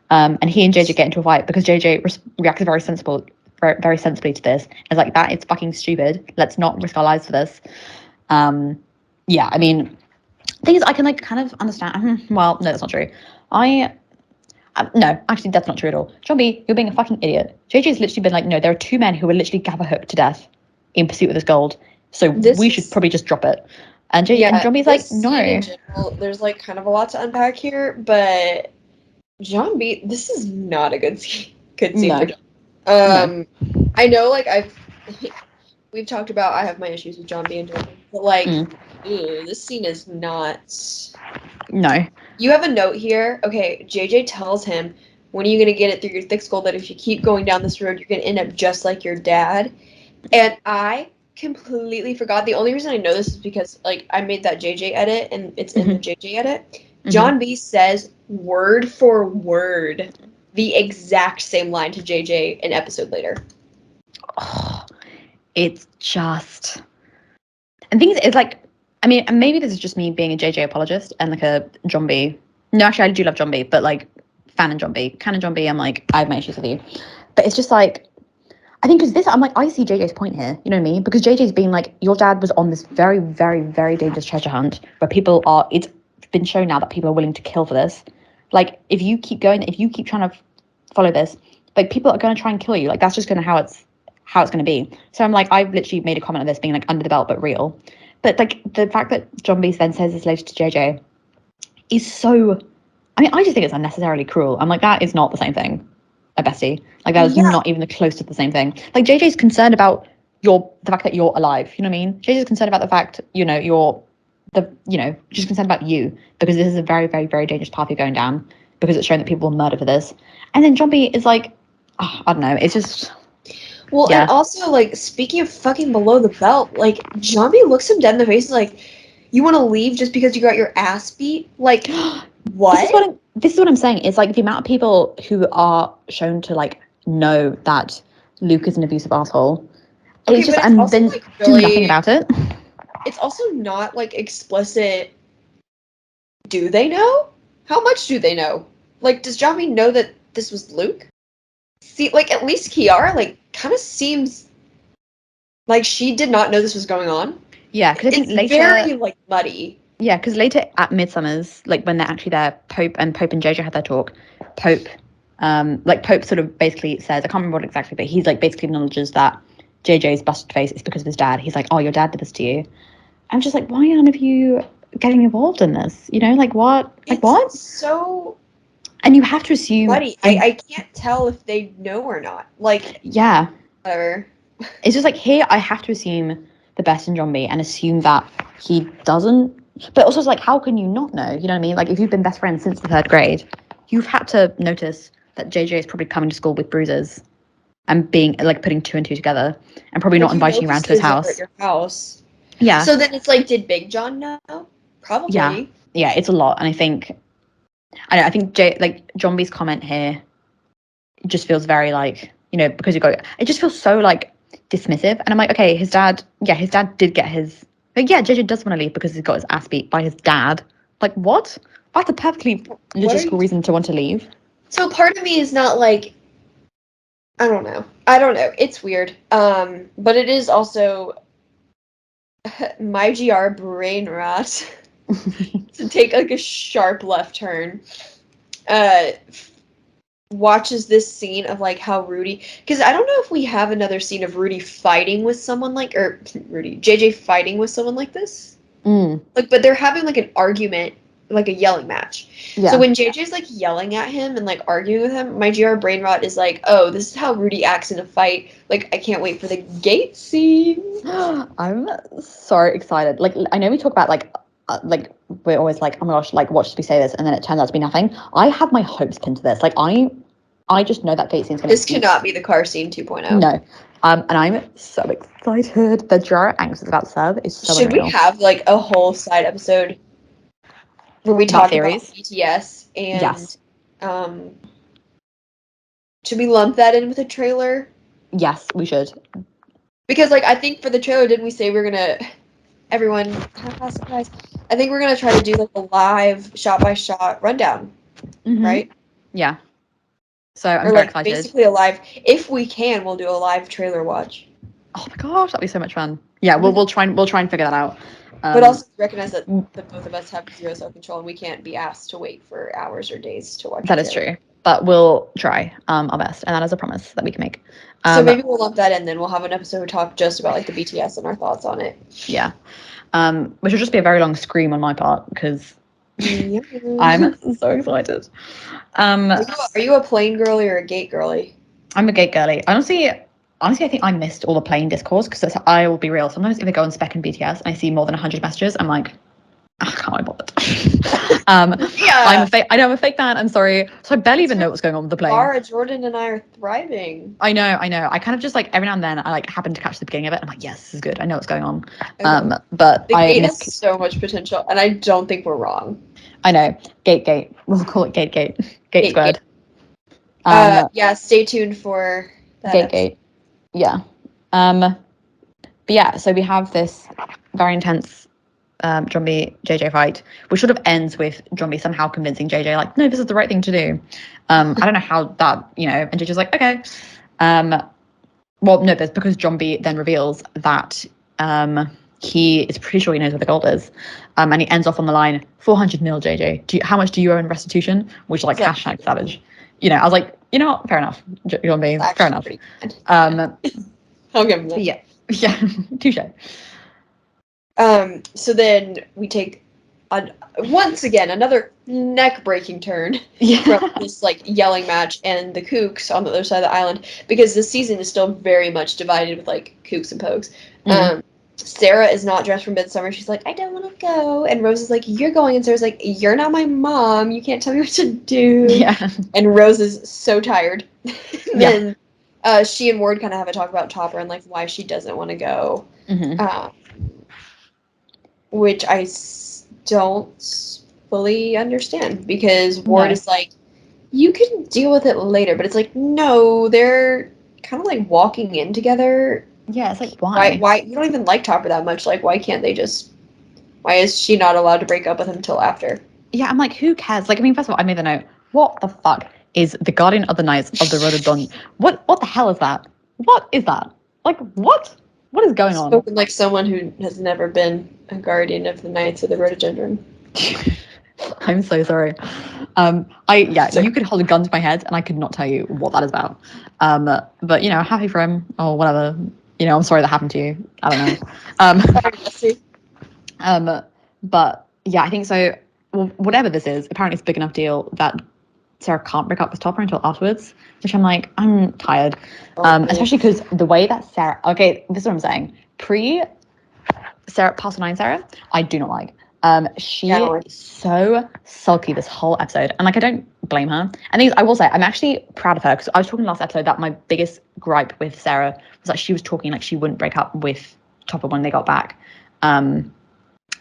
And he and JJ get into a fight because JJ reacts very sensibly to this. It's like, that is fucking stupid. Let's not risk our lives for this. Yeah, I mean, things I can like kind of understand. Well, no, that's not true. No, actually, that's not true at all. John B, you're being a fucking idiot. JJ's literally been like, no, there are two men who were literally gabba hooked to death in pursuit of this gold. So we should probably just drop it. And John B's like, no. In general, there's like kind of a lot to unpack here, but John B, this is not a good scene. For John. No. I know, like, we've talked about, I have my issues with John B and John B, but like, this scene is not. No. You have a note here. Okay, JJ tells him, when are you going to get it through your thick skull that if you keep going down this road, you're going to end up just like your dad? And I completely forgot. The only reason I know this is because, like, I made that JJ edit, and it's in the JJ edit. Mm-hmm. John B says, word for word, the exact same line to JJ an episode later. Oh, it's just... And things, it's like, I mean, and maybe this is just me being a JJ apologist and like a John B. No, actually, I do love John B, but like, fan and John B. Canon John B, I'm like, I have my issues with you. But it's just like, I think because this, I'm like, I see JJ's point here, you know what I mean? Because JJ's being like, your dad was on this very, very, very dangerous treasure hunt where it's been shown now that people are willing to kill for this. like, if you keep trying to follow this, like, people are going to try and kill you. Like, that's just going to how it's going to be. So I'm like, I've literally made a comment on this being like under the belt but real. But like the fact that John B then says this later to JJ is so, I mean, I just think it's unnecessarily cruel. I'm like, that is not the same thing, a bestie. Like, that is not even the close to the same thing. Like, JJ's concerned about the fact that you're alive. You know what I mean? JJ's concerned about the fact, she's concerned about you, because this is a very, very, very dangerous path you're going down, because it's shown that people will murder for this. And then John B is like, I don't know, it's just... Well, and also, like, speaking of fucking below the belt, like, John B looks him dead in the face and like, you want to leave just because you got your ass beat? Like, what? This is what I'm saying. It's like the amount of people who are shown to, like, know that Luke is an abusive asshole. Okay, it's just, but and also, then like, do nothing about it. It's also not, like, explicit. Do they know? How much do they know? Like, does John B know that this was Luke? See, like, at least Kiara, like, kind of seems like she did not know this was going on. Yeah, because I think later... very, like, muddy. Yeah, because later at Midsummer's, like, when they're actually there, Pope and JJ had their talk. Pope sort of basically says, I can't remember what exactly, but he's, like, basically acknowledges that JJ's busted face is because of his dad. He's like, oh, your dad did this to you. I'm just like, why are none of you getting involved in this? You know, like, what? Like, what? So... And you have to assume... Buddy, I can't tell if they know or not. Like... Yeah. Whatever. It's just like, here, I have to assume the best in John B and assume that he doesn't... But also, it's like, how can you not know? You know what I mean? Like, if you've been best friends since the 3rd grade, you've had to notice that JJ is probably coming to school with bruises and being, like, putting 2 and 2 together and probably not inviting you around to his house. At your house. Yeah. So then it's like, did Big John know? Probably. Yeah, it's a lot. And I think John B's comment here just feels very, like, you know, because it just feels so, like, dismissive. And I'm like, okay, his dad did get his... Like, yeah, JJ does want to leave because he's got his ass beat by his dad. Like, what? That's a perfectly logistical reason to want to leave. So part of me is not like... I don't know. It's weird. But it is also... my GR brain rot to take, like, a sharp left turn. Watches this scene of, like, how Rudy... Because I don't know if we have another scene of Rudy fighting with someone like... Or JJ fighting with someone like this. Like, but they're having, like, an argument, like a yelling match. Yeah. So when JJ's, like, yelling at him and, like, arguing with him, my GR brain rot is like, oh, this is how Rudy acts in a fight. Like, I can't wait for the gate scene. I'm so excited. Like, I know we talk about, like, we're always like, oh my gosh, like, watch we say this, and then it turns out to be nothing. I have my hopes pinned to this. Like, I just know that gate scene's going to... This cannot be the car scene 2.0. No. And I'm so excited. The jar angst it's about to serve is so Should unreal. we have, like, a whole side episode where we talk about BTS and... Yes. Should we lump that in with a trailer? Yes, we should. Because, like, I think for the trailer, didn't we say we're gonna... Everyone, surprise. I think we're gonna try to do, like, a live shot-by-shot rundown, right? Yeah. So I'm very excited. Basically a live... If we can, we'll do a live trailer watch. Oh my gosh, that'd be so much fun. Yeah, we'll try and figure that out. But also recognize that the both of us have zero self-control and we can't be asked to wait for hours or days to watch. That is true. But we'll try our best, and that is a promise that we can make. So maybe we'll lump that in, then we'll have an episode talk just about, like, the BTS and our thoughts on it. Yeah. Which will just be a very long scream on my part, because I'm so excited. Are you a plane girly or a gate girly? I'm a gate girly. Honestly, I think I missed all the plane discourse, because I will be real. Sometimes if I go on spec in BTS and I see more than 100 messages, I'm like, I can't be bothered. Yeah. I'm a fake fan. I'm sorry. So I barely even know what's going on with the plane. Laura, Jordan, and I are thriving. I know. I kind of just, like, every now and then I, like, happen to catch the beginning of it. I'm like, yes, this is good. I know what's going on. Okay. But the gate has so much potential, and I don't think we're wrong. I know. Gate. We'll call it Gate. Gate squared. Yeah. Stay tuned for that. Gate. Yeah. But yeah. So we have this very intense John B JJ fight, which sort of ends with John B somehow convincing JJ, like, no, this is the right thing to do. I don't know how that, you know, and JJ's like, okay. Well, no, but it's because John B then reveals that he is pretty sure he knows where the gold is. And he ends off on the line, 400 mil, JJ. How much do you owe in restitution? Which, like, hashtag savage. You know, I was like, you know what? Fair enough. You know what I mean? Fair enough. I'll give him that. Yeah, touche. So then we take once again another neck-breaking turn from this like yelling match and the kooks on the other side of the island, because this season is still very much divided with like kooks and pokes. Sarah is not dressed for Midsummer. She's like, I don't want to go. And Rose is like, you're going. And Sarah's like, you're not my mom. You can't tell me what to do. Yeah. And Rose is so tired. Then she and Ward kind of have a talk about Topper and like why she doesn't want to go. Which I don't fully understand, because Ward is like, you can deal with it later. But it's like, no, they're kind of like walking in together. Yeah, it's like, why? Why you don't even like Topper that much? Like, why can't they just? Why is she not allowed to break up with him until after? Yeah, I'm like, who cares? Like, I mean, first of all, I made the note. What the fuck is the Guardian of the Knights of the Rhododendron? What the hell is that? What is that? Like, what? What is going on? Spoken like someone who has never been a Guardian of the Knights of the Rhododendron. I'm so sorry. You could hold a gun to my head and I could not tell you what that is about. But you know, happy for him or whatever. You know, I'm sorry that happened to you. I don't know. But yeah, I think so. Well, whatever this is, apparently it's a big enough deal that Sarah can't break up with Topper until afterwards, which I'm like, I'm tired. Especially because the way that Sarah, okay, this is what I'm saying. Sarah, past 9 Sarah, I do not like. She is so sulky this whole episode, and like, I don't blame her. And I will say, I'm actually proud of her, because I was talking last episode that my biggest gripe with Sarah was that she was talking like she wouldn't break up with Topper when they got back.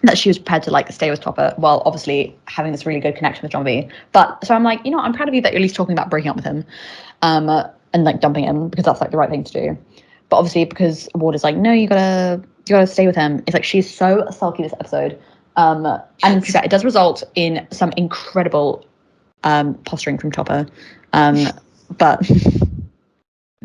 That she was prepared to like stay with Topper while obviously having this really good connection with John B. But so I'm like, you know, I'm proud of you that you're at least talking about breaking up with him, and like dumping him, because that's like the right thing to do. But obviously, because Ward is like, no, you gotta stay with him. It's like she's so sulky this episode. And it does result in some incredible posturing from Topper. But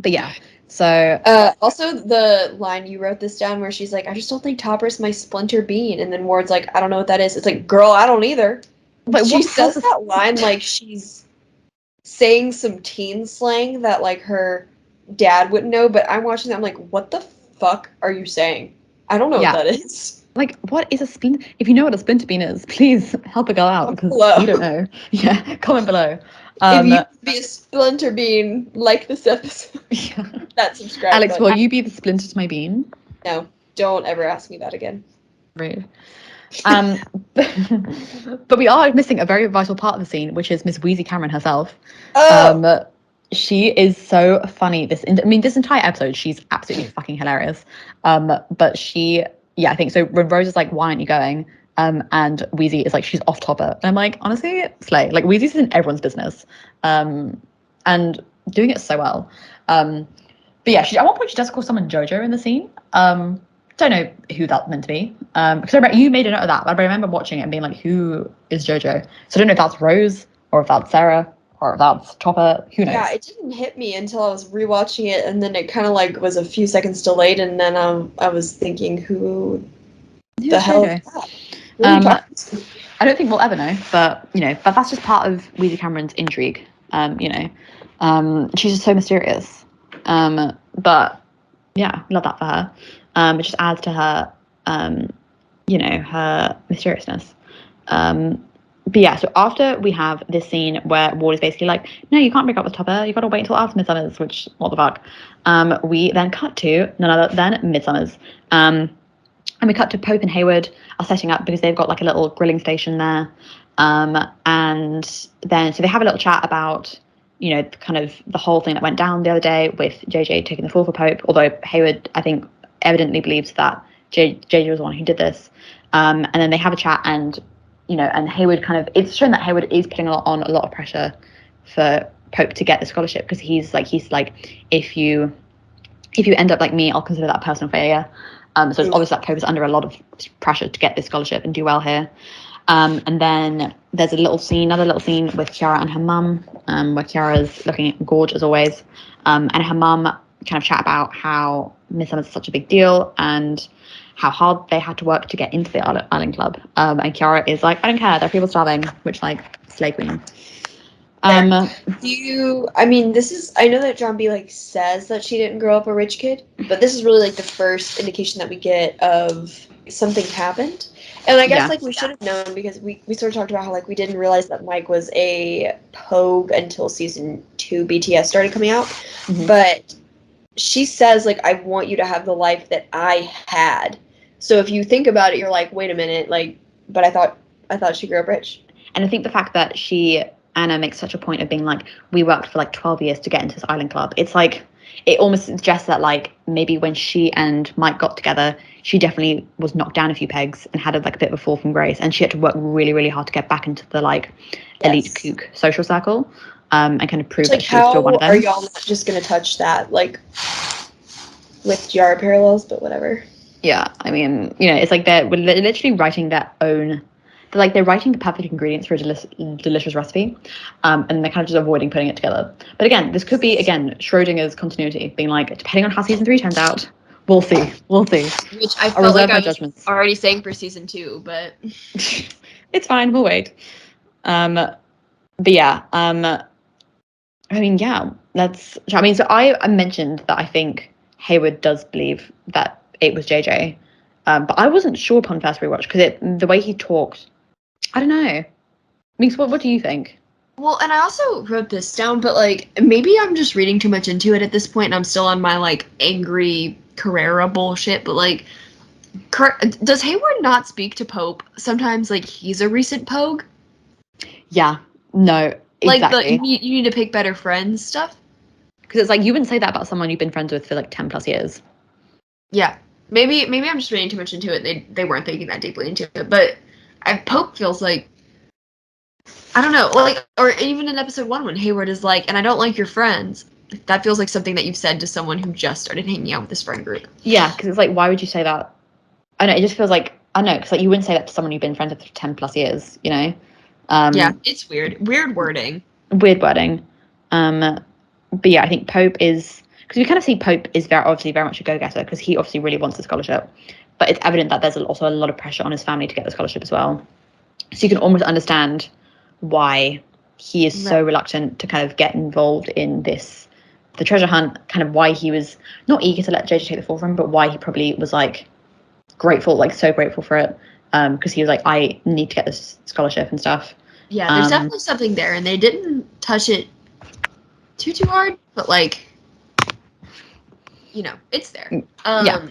yeah. So also the line, you wrote this down, where she's like, I just don't think Topper's my splinter bean, and then Ward's like, I don't know what that is. It's like, girl, I don't either. But she says that line like she's saying some teen slang that like her dad wouldn't know, but I'm watching that, I'm like, what the fuck are you saying? I don't know what that is. Like, what is a spin? If you know what a splinter bean is, please help a girl out, because we don't know. Yeah, comment below. If you be a splinter bean, like this episode. That subscribe. Alex, will you be the splinter to my bean? No, don't ever ask me that again. Rude. But we are missing a very vital part of the scene, which is Miss Wheezy Cameron herself. She is so funny. This entire episode, she's absolutely fucking hilarious. But I think so. When Rose is like, "Why aren't you going?" And Wheezy is like, "She's off Topper." And I'm like, honestly, slay. Like, Wheezy's in everyone's business, and doing it so well. But yeah, at one point she does call someone Jojo in the scene. Don't know who that's meant to be. Because you made a note of that, but I remember watching it and being like, who is Jojo? So I don't know if that's Rose or if that's Sarah or if that's Topper. Who knows? Yeah, it didn't hit me until I was rewatching it, and then it kind of like was a few seconds delayed, and then I was thinking, who the hell is that? I don't think we'll ever know, but you know, but that's just part of Wheezy Cameron's intrigue. She's just so mysterious. But yeah, love that for her. It just adds to her, her mysteriousness. But yeah, so after we have this scene where Ward is basically like, no, you can't break up with Topper. You got to wait until after Midsummer's, which, what the fuck? We then cut to none other than Midsummer's. And we cut to Pope and Hayward are setting up because they've got like a little grilling station there. And then, so they have a little chat about, you know, kind of the whole thing that went down the other day with JJ taking the fall for Pope, although Hayward, I think, evidently believes that JJ was the one who did this. And then they have a chat, and you know, and Hayward it's shown that Hayward is putting on a lot of pressure for Pope to get the scholarship, because he's like, if you end up like me, I'll consider that a personal failure. So it's obvious that Pope is under a lot of pressure to get this scholarship and do well here. And then there's another little scene with Kiara and her mum, where Kiara's looking gorgeous as always, and her mum kind of chat about how Midsummer's such a big deal, and how hard they had to work to get into the Island Club. And Kiara is like, I don't care, there are people starving, which like slay queen. I mean, I know that John B like says that she didn't grow up a rich kid, but this is really like the first indication that we get of something happened. And I guess like we should have known, because we sort of talked about how like we didn't realize that Mike was a Pogue until season 2 BTS started coming out. Mm-hmm. But she says like, I want you to have the life that I had. So if you think about it, you're like, wait a minute, like, but I thought she grew up rich. And I think the fact that Anna makes such a point of being like, we worked for like 12 years to get into this Island Club. It's like, it almost suggests that like maybe when she and Mike got together, she definitely was knocked down a few pegs and had like a bit of a fall from grace, and she had to work really, really hard to get back into the like elite kook social circle, and kind of prove that she was still one of them. Are y'all not just gonna touch that like with Kiara parallels, but whatever? Yeah, I mean, you know, it's like they're literally writing their own. They're writing the perfect ingredients for a delicious recipe, and they're kind of just avoiding putting it together. But again, this could be, Schrodinger's continuity, being like, depending on how season 3 turns out, we'll see. Which I felt like I was already saying for season 2, but it's fine, we'll wait. But yeah, I mean, so I mentioned that I think Hayward does believe that it was JJ, but I wasn't sure upon first rewatch, because the way he talked, I don't know. Meeks, what do you think? Well, and I also wrote this down, but like maybe I'm just reading too much into it at this point, and I'm still on my like angry Carrera bullshit. But like, does Hayward not speak to Pope sometimes? Like he's a recent Pogue. Yeah. No. Exactly. Like you need to pick better friends stuff. Because it's like you wouldn't say that about someone you've been friends with for like 10+ years. Yeah. Maybe I'm just reading too much into it. They weren't thinking that deeply into it, but Pope feels like, I don't know, like, or even in episode 1 when Hayward is like, and I don't like your friends. That feels like something that you've said to someone who just started hanging out with this friend group. Yeah, because it's like, why would you say that? I know, it just feels like, I know, because like you wouldn't say that to someone you've been friends with for 10+ years, you know? Yeah, it's weird. Weird wording. But yeah, I think Pope is, because we kind of see Pope is obviously very much a go-getter, because he obviously really wants the scholarship. But it's evident that there's also a lot of pressure on his family to get the scholarship as well. So you can almost understand why he is so reluctant to kind of get involved in the treasure hunt, kind of why he was not eager to let JJ take the forefront, but why he probably was like grateful, like so grateful for it. Because he was like, I need to get this scholarship and stuff. Yeah, there's definitely something there, and they didn't touch it too hard, but like, you know, it's there. Yeah.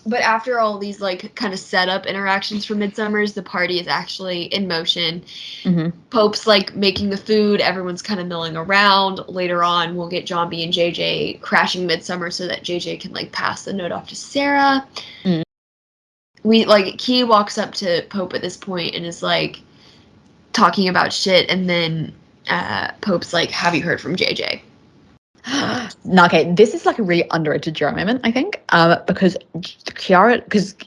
But after all these like kind of setup interactions for Midsummer's, the party is actually in motion. Mm-hmm. Pope's like making the food. Everyone's kind of milling around. Later on, we'll get John B and JJ crashing Midsummer so that JJ can like pass the note off to Sarah. Mm. Key walks up to Pope at this point and is like talking about shit, and then Pope's like, "Have you heard from JJ?" Okay, this is like a really underrated Kiara moment, I think, because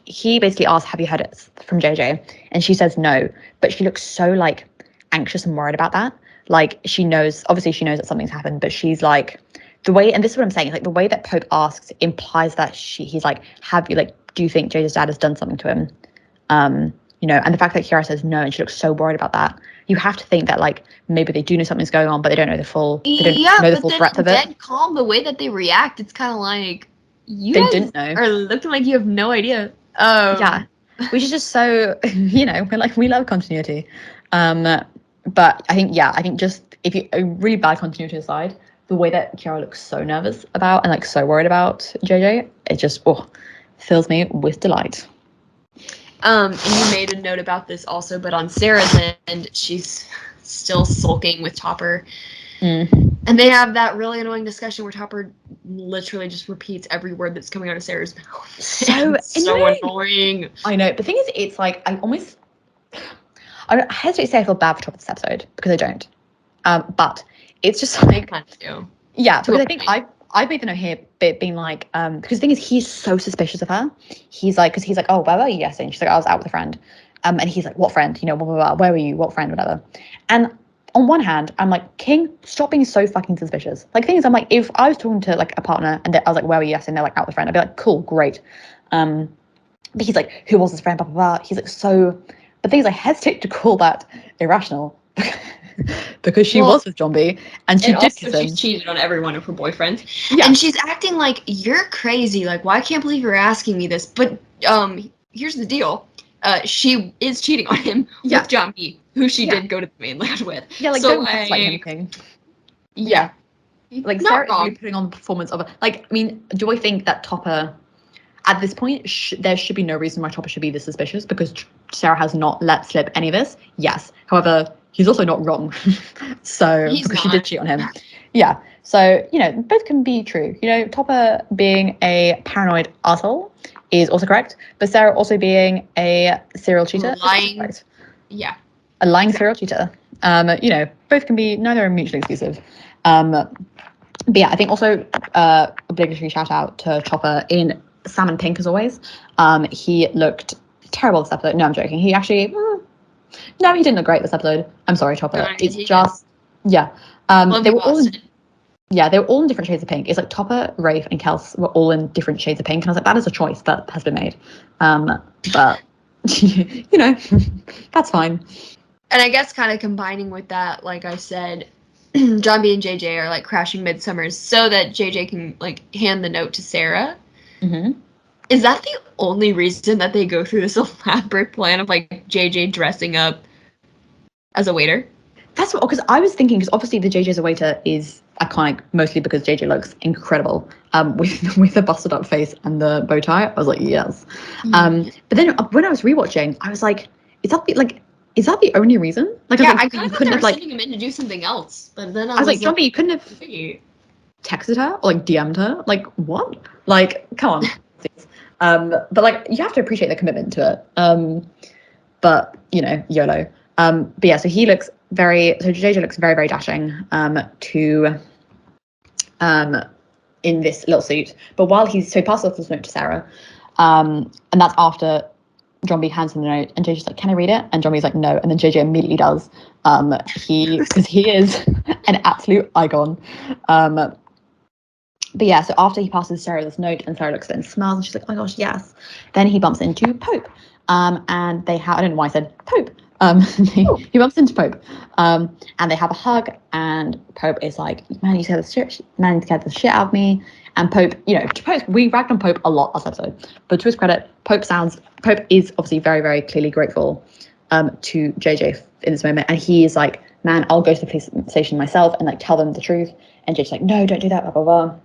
he basically asks, have you heard it from JJ? And she says no, but she looks so like anxious and worried about that. Like obviously she knows that something's happened, but she's like, the way, and this is what I'm saying, like the way that Pope asks implies that he's like, do you think JJ's dad has done something to him? You know, and the fact that Kiara says no, and she looks so worried about that, you have to think that like maybe they do know something's going on, but they don't know the full. They don't know the full breadth of it. Dead calm, the way that they react, it's kind of like they didn't know, are looking like you have no idea. Yeah, which is just so, you know, we love continuity. But I think just if you a really bad continuity aside, the way that Kiara looks so nervous about and like so worried about JJ, it just fills me with delight. And you made a note about this also, but on Sarah's end, she's still sulking with Topper. Mm. And they have that really annoying discussion where Topper literally just repeats every word that's coming out of Sarah's mouth. So annoying. I know. The thing is, it's like, I hesitate to say I feel bad for Topper this episode, because I don't. But it's just like, yeah, because I think I've made the note here being like, because the thing is, he's so suspicious of her. He's like, oh, where were you yesterday? And she's like, I was out with a friend. And he's like, what friend? You know, blah, blah, blah. Where were you? What friend? Whatever. And on one hand, I'm like, King, stop being so fucking suspicious. Like, the thing is, I'm like, if I was talking to like a partner and I was like, where were you yesterday? And they're like, out with a friend, I'd be like, cool, great. But he's like, who was his friend, blah, blah, blah. He's like, so, but things I hesitate to call that irrational because she was with John B and she did kiss him. She's cheated on every one of her boyfriends. Yeah. And she's acting like, you're crazy. Like, why I can't believe you're asking me this. But here's the deal. She is cheating on him with John B, who she did go to the mainland with. Yeah, like, so, don't gaslight anything. Yeah. Like, Sarah is really putting on the performance of like, I mean, do I think that Topper, at this point, there should be no reason why Topper should be this suspicious because Sarah has not let slip any of this? Yes. However, he's also not wrong. So, because she did cheat on him. Yeah. So, you know, both can be true. You know, Topper being a paranoid asshole is also correct, but Sarah also being a serial cheater is also correct. Yeah. A lying serial cheater. You know, both can be, neither are mutually exclusive. But yeah, I think also obligatory shout out to Chopper in salmon pink as always. He looked terrible this episode. No, I'm joking. He actually, no, he didn't look great this episode. I'm sorry, Chopper. It's just, they were all in, they were all in different shades of pink. It's like Topper, Rafe, and Kels were all in different shades of pink. And I was like, that is a choice that has been made. But, you know, that's fine. And I guess kind of combining with that, like I said, John B and JJ are like crashing Midsummers so that JJ can like hand the note to Sarah. Mm-hmm. Is that the only reason that they go through this elaborate plan of like JJ dressing up as a waiter? That's what, because I was thinking, because obviously the JJ as a waiter is iconic, mostly because JJ looks incredible with the busted up face and the bow tie. I was like, yes. But then when I was rewatching, I was like, is that the only reason? Like, yeah, I kind of thought they were sending him in to do something else, but then I was like, John B, you couldn't have texted her or like DM'd her. Like, what? Like, come on. But like, you have to appreciate the commitment to it. But you know, YOLO. But yeah, so JJ looks very, very dashing. In this little suit. But while he passes off this note to Sarah, and that's after John B hands him the note, and JJ's like, "Can I read it?" And John B's like, "No," and then JJ immediately does. Because he is an absolute icon. But yeah, so after he passes Sarah this note, and Sarah looks at it and smiles, and she's like, "Oh my gosh, yes." Then he bumps into Pope, and they have, I don't know why I said Pope. He bumps into Pope, and they have a hug, and Pope is like, "Man, you scared the shit out of me." And Pope, you know, to Pope, we ragged on Pope a lot last episode, but to his credit, Pope is obviously very, very clearly grateful to JJ in this moment, and he is like, "Man, I'll go to the police station myself and like tell them the truth." And JJ's like, "No, don't do that, blah blah blah."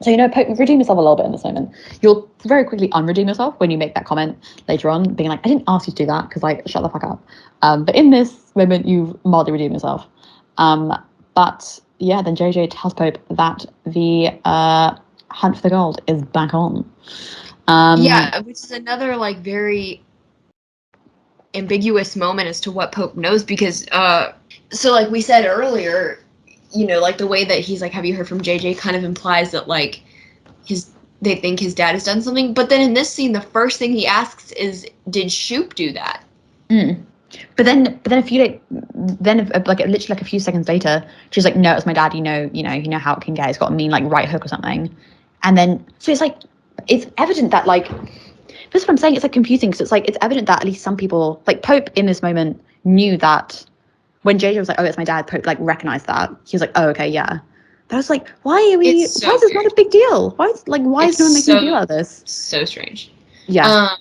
So, you know, Pope, redeem yourself a little bit in this moment. You'll very quickly unredeem yourself when you make that comment later on, being like, "I didn't ask you to do that," because, like, shut the fuck up. But in this moment, you've mildly redeemed yourself. But, yeah, then JJ tells Pope that the hunt for the gold is back on. Yeah, which is another, like, very ambiguous moment as to what Pope knows, because, so, like we said earlier, you know, like the way that he's like, "Have you heard from JJ?" kind of implies that like they think his dad has done something. But then in this scene, the first thing he asks is, "Did Shoop do that?" But then a few literally like a few seconds later, she's like, "No, it was my dad. You know how it can get. It's got a mean like right hook or something." And then so it's like it's evident that like this is what I'm saying. It's like confusing because it's like it's evident that at least some people like Pope in this moment knew that. When JJ was like, "Oh, it's my dad," Pope like recognized that. He was like, "Oh, okay, yeah." But I was like, why is this not a big deal? Why is no one making a deal out of this? So strange. Yeah.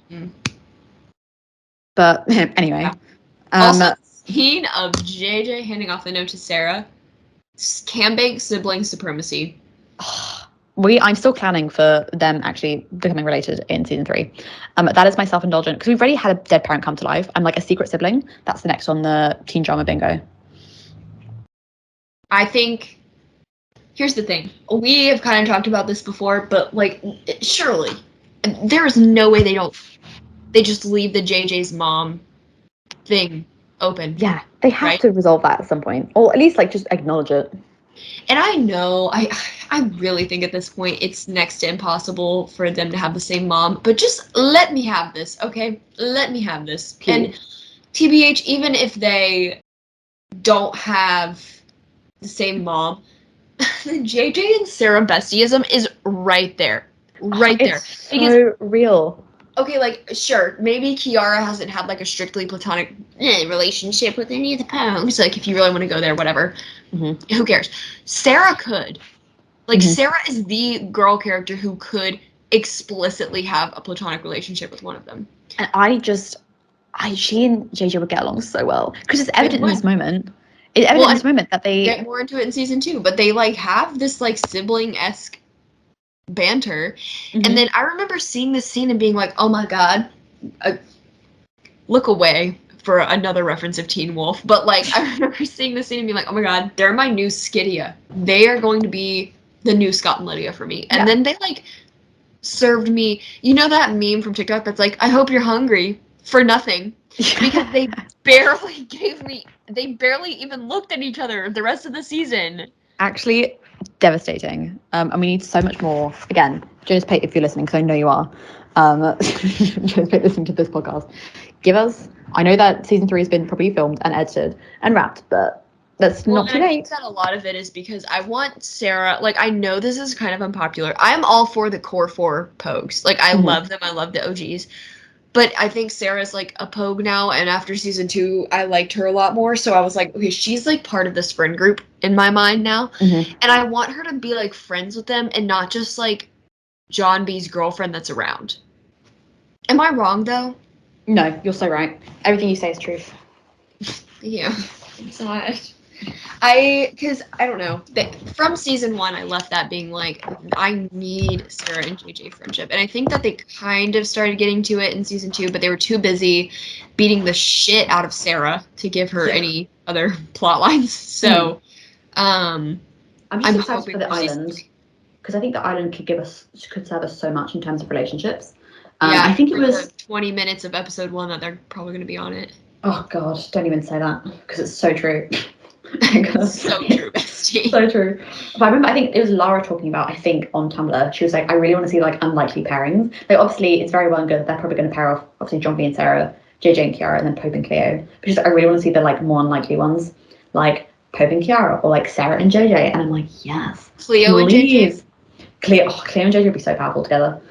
But anyway. Yeah. Also, scene of JJ handing off the note to Sarah. Cambake sibling supremacy. I'm still planning for them actually becoming related in season 3. That is my self-indulgent because we've already had a dead parent come to life. I'm like a secret sibling. That's the next on the teen drama bingo. I think here's the thing. We have kind of talked about this before, but like surely there is no way they just leave the JJ's mom thing open. Yeah, they have to resolve that at some point, or at least like just acknowledge it. And I know, I really think at this point it's next to impossible for them to have the same mom, but just let me have this, okay? Let me have this. Please. And TBH, even if they don't have the same mom, the JJ and Sarah bestieism is right there. Right there. It's so real. okay, like, sure, maybe Kiara hasn't had, like, a strictly platonic relationship with any of the Pogues. Like, if you really want to go there, whatever. Mm-hmm. Who cares? Sarah could. Like, Mm-hmm. Sarah is the girl character who could explicitly have a platonic relationship with one of them. And she and JJ would get along so well. Because it's evident in this moment. It's evident in this moment that they get more into it in season 2, but they, like, have this, like, sibling-esque banter. Mm-hmm. And then I remember seeing this scene and being like, oh my god, look away for another reference of Teen Wolf, but like I remember seeing this scene and being like, oh my god, they're my new Skidia. They are going to be the new Scott and Lydia for me. And then they like served me, you know that meme from TikTok that's like, I hope you're hungry for nothing. Because they barely even looked at each other the rest of the season. Actually, devastating. And we need so much more. Again, Jonas Pate, if you're listening, because I know you are, Jonas Pate listening to this podcast, give us. I know that season 3 has been probably filmed and edited and wrapped, but that's not too late. I think that a lot of it is because I want Sarah. Like, I know this is kind of unpopular. I'm all for the core 4 Pogues. Like, I love them. I love the OGs. But I think Sarah's, like, a Pogue now, and after season 2, I liked her a lot more, so I was like, okay, she's, like, part of this friend group in my mind now, and I want her to be, like, friends with them, and not just, like, John B's girlfriend that's around. Am I wrong, though? No, you're so right. Everything you say is truth. Yeah. It's not. Because, I don't know, from season 1, I left that being like, I need Sarah and JJ friendship. And I think that they kind of started getting to it in season 2, but they were too busy beating the shit out of Sarah to give her any other plot lines. So, I'm just excited for the island. Because I think the island could serve us so much in terms of relationships. Yeah, I think it was 20 minutes of episode 1 that they're probably going to be on it. Oh god, don't even say that, because it's so true. So true, bestie. So true. But I remember, I think it was Lara talking about, I think on Tumblr, she was like, I really want to see like unlikely pairings. Like obviously it's very well and good, they're probably going to pair off obviously John B and Sarah, JJ and Kiara, and then Pope and Cleo. But she's like, I really want to see the like more unlikely ones, like Pope and Kiara, or like Sarah and JJ. And I'm like, yes, Cleo and JJ. Cleo and JJ would be so powerful together.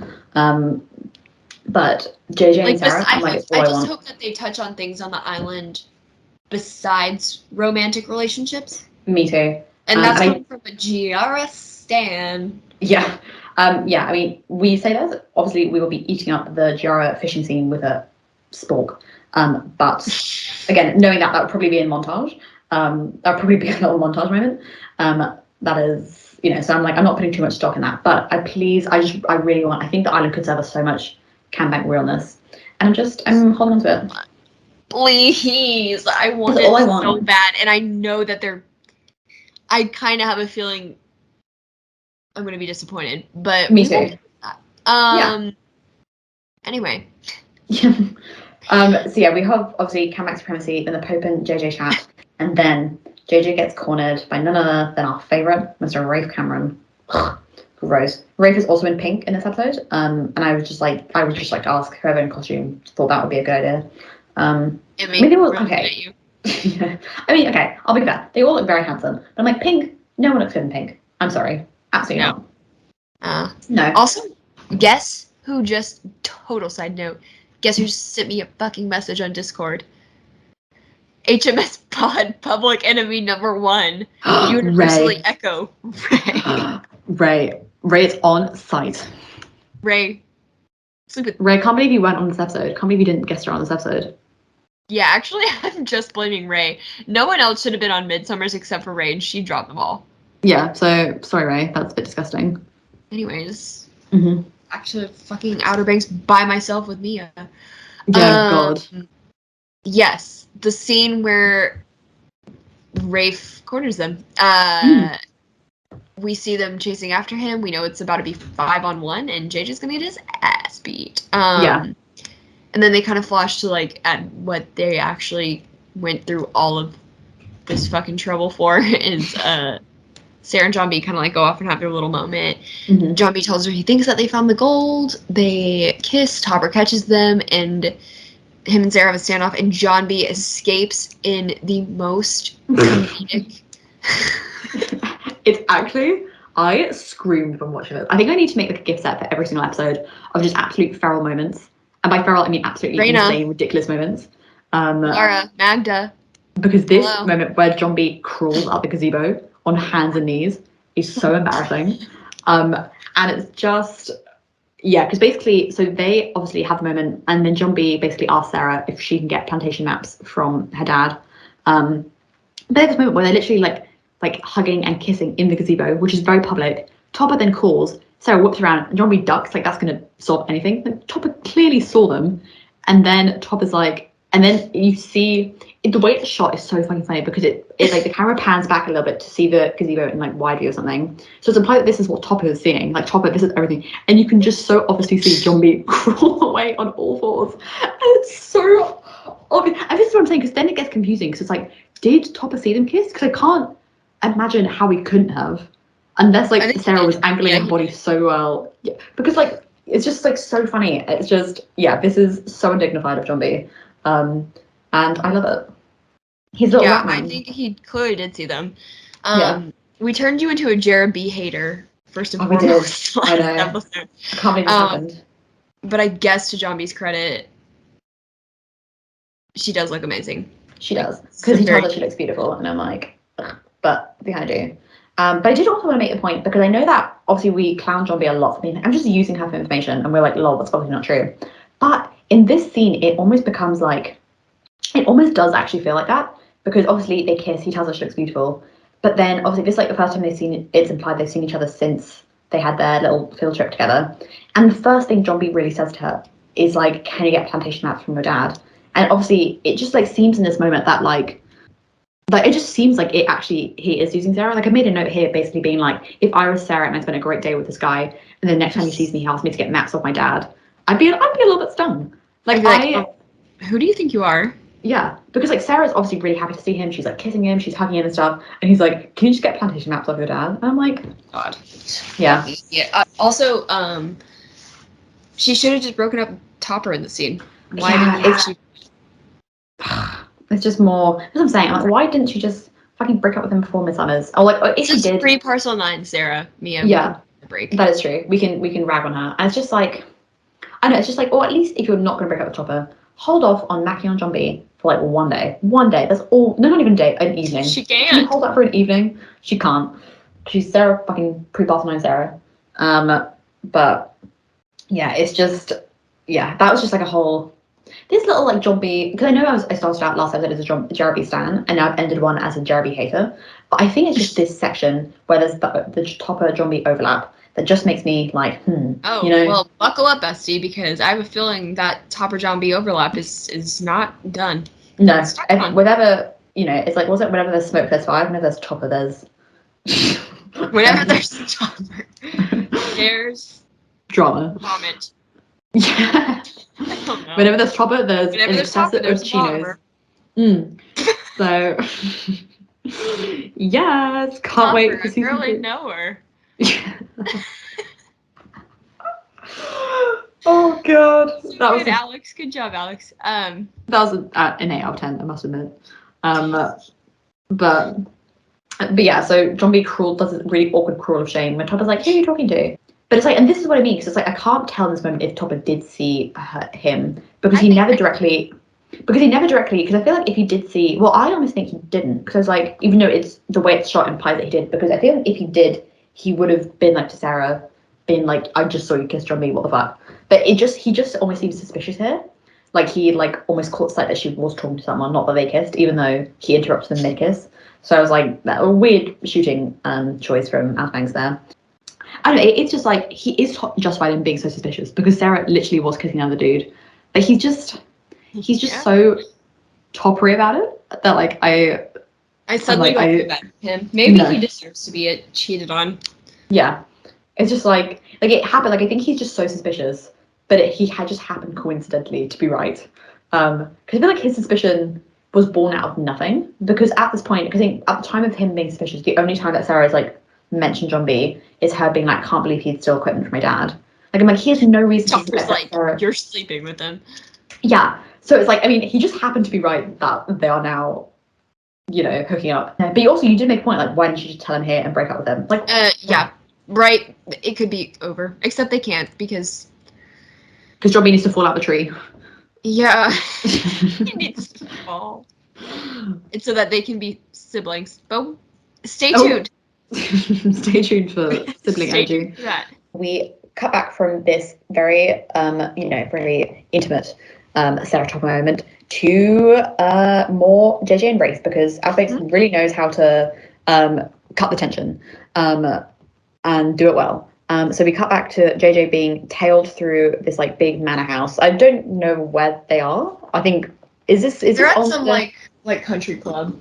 But JJ and Sarah, I just hope that they touch on things on the island besides romantic relationships. Me too. And that's coming from a Giara stan. Yeah. Yeah, I mean, we say that, obviously we will be eating up the Giara fishing scene with a spork. But again, knowing that would probably be in montage. That would probably be a little montage moment. That is, so I'm like, I'm not putting too much stock in that. But I think the island could serve us so much Cambank realness. And I'm holding on to it. Please, I want it so bad. And I know that I kind of have a feeling I'm going to be disappointed. But me too. Anyway. So yeah, we have obviously Cambank supremacy, then the Pope and JJ chat, and then JJ gets cornered by none other than our favourite, Mr. Rafe Cameron. Gross. Rafe is also in pink in this episode, and I would just like to ask whoever in costume thought that would be a good idea. Maybe they will okay. Yeah. I mean, okay, I'll be fair. They all look very handsome, but I'm like, pink. No one looks good in pink. I'm sorry, absolutely not. No. Also, guess who? Just total side note. Guess who just sent me a fucking message on Discord? HMSPOD public enemy number 1. Universally Ray. Echo. Ray. Ray is on site. Ray. Ray, can't believe you weren't on this episode. Can't believe you didn't guest star on this episode. Yeah, actually, I'm just blaming Ray. No one else should have been on Midsummer's except for Ray, and she dropped the ball. Yeah, so sorry, Ray. That's a bit disgusting. Anyways. Back to fucking Outer Banks by myself with Mia. Yeah, God. Yes, the scene where Rafe corners them. We see them chasing after him. We know it's about to be 5-on-1, and JJ's gonna get his ass beat. And then they kind of flash to like at what they actually went through all of this fucking trouble for is Sarah and John B kind of like go off and have their little moment. John B tells her he thinks that they found the gold. They kiss. Topper catches them, and him and Sarah have a standoff, and John B escapes in the most comedic. It's actually, I screamed when watching it. I think I need to make like a gift set for every single episode of just absolute feral moments. And by feral, I mean absolutely Raina. insane, ridiculous moments. Laura, Magda. Because this Hello. moment where John B crawls out the gazebo on hands and knees is so embarrassing. And it's just, yeah, because basically, so they obviously have the moment, and then John B basically asks Sarah if she can get plantation maps from her dad. But there's this moment where they're literally like hugging and kissing in the gazebo, which is very public. Topper then calls, Sarah whips around, and John B ducks, like that's gonna solve anything. Like, Topper clearly saw them, and then Topper's like, and then you see the way it's shot is so fucking funny because it like the camera pans back a little bit to see the gazebo in like wide view or something. So it's implied that this is what Topper is seeing. Like Topper, this is everything, and you can just so obviously see John B crawl away on all fours, and it's so obvious. And this is what I'm saying because then it gets confusing because it's like, did Topper see them kiss? Because I can't imagine how he couldn't have, unless like Sarah was angling her body so well. Yeah, because like it's just like so funny. It's just, yeah, this is so undignified of John B. And I love it. He's a little rat man. I think he clearly did see them. We turned you into a Jared B hater first and foremost. We did. I know. Episode. I can't believe it happened. But I guess to John B's credit, she does look amazing. She does, because he tells her she looks beautiful, and I'm like, ugh, but I think I do. But I did also want to make the point, because I know that obviously we clown John B a lot for being, I'm just using her for information, and we're like, lol, that's obviously not true. But in this scene, it almost becomes like, it almost does actually feel like that, because obviously they kiss, he tells her she looks beautiful, but then obviously this is like the first time they've seen, it's implied they've seen each other since they had their little field trip together. And the first thing John B really says to her is like, can you get plantation maps from your dad? And obviously it just like seems in this moment that like it just seems like it actually, he is using Sarah. Like I made a note here basically being like, if I was Sarah and I spent a great day with this guy, and then next time he sees me, he asks me to get maps off my dad, I'd be a little bit stung. Like, who do you think you are? Yeah, because like Sarah's obviously really happy to see him. She's like kissing him, she's hugging him and stuff, and he's like, "Can you just get plantation maps off your dad?" And I'm like, God. Yeah. Yeah. Also, she should have just broken up Topper in the scene. Why didn't she? It's just more. That's what I'm saying. I'm like, why didn't she just fucking break up with him before Midsummer's? Or like, if she did. Free Parcel 9, Sarah, Mia. Yeah, break. That is true. We can rag on her, and it's just like, I know. It's just like, or at least if you're not gonna break up with Topper, hold off on macking on John B for like one day. One day. That's all. No, not even a day. An evening. She can't. Can you hold that for an evening? She can't. She's Sarah, fucking pre-Parcel 9 Sarah. But yeah, it's just, yeah, that was just like a whole. This little like John B, because I know I started out last episode as a Jared B stan, and now I've ended one as a Jared B hater. But I think it's just this section where there's the Topper John B overlap that just makes me like, Oh, you know? Well, buckle up, bestie, because I have a feeling that Topper John B overlap is not done. No, whenever, you know, it's like, was it whenever there's smoke, there's fire, whenever there's Topper, there's... Whenever there's Topper, there's... drama. Vomit. Yeah. I don't know. Whenever there's Topper, there's an excess of chinos. So, yes, can't wait for season 2. I really know her. Oh god, so that was Alex. Good job, Alex. That was an 8 out of 10, I must admit. But yeah, so John B does a really awkward crawl of shame when Topper's like, who are you talking to? But it's like, and this is what I mean, because it's like I can't tell in this moment if Topper did see him because he never directly, because I feel like if he did see, well, I almost think he didn't, because like, even though it's the way it's shot implies that he did, because I feel like if he did, he would have been like to Sarah, been like, I just saw you kiss John B, what the fuck? But he just almost seems suspicious here. Like he like almost caught sight that she was talking to someone, not that they kissed, even though he interrupted them mid-kiss. So I was like, that a weird shooting choice from Outer Banks there. I don't know, it's just like, he is justified in being so suspicious, because Sarah literally was kissing another dude. But he's just so toppery about it, that like, I suddenly don't feel bad for him. Maybe he deserves to be cheated on. Yeah. It's just like it happened, like I think he's just so suspicious, but he had just happened coincidentally to be right. Because I feel like his suspicion was born out of nothing, because at this point, because I think at the time of him being suspicious, the only time that Sarah's like mentioned John B is her being like, can't believe he'd steal equipment from my dad. Like I'm like, he has no reason to suspect like Sarah. You're sleeping with him. Yeah. So it's like, I mean, he just happened to be right that they are now, you know, hooking up. But also you did make a point, like, why didn't you just tell him here and break up with him? Like yeah. Right, it could be over. Except they can't, because Because John B needs to fall out the tree. Yeah. He needs to fall. And so that they can be siblings. But stay tuned. Stay tuned for sibling energy. For that. We cut back from this very, very intimate stereotype moment to more JJ and Rafe, because Outbakes really knows how to cut the tension and do it well. So we cut back to JJ being tailed through this like big manor house. I don't know where they are. I think they're at some like country club.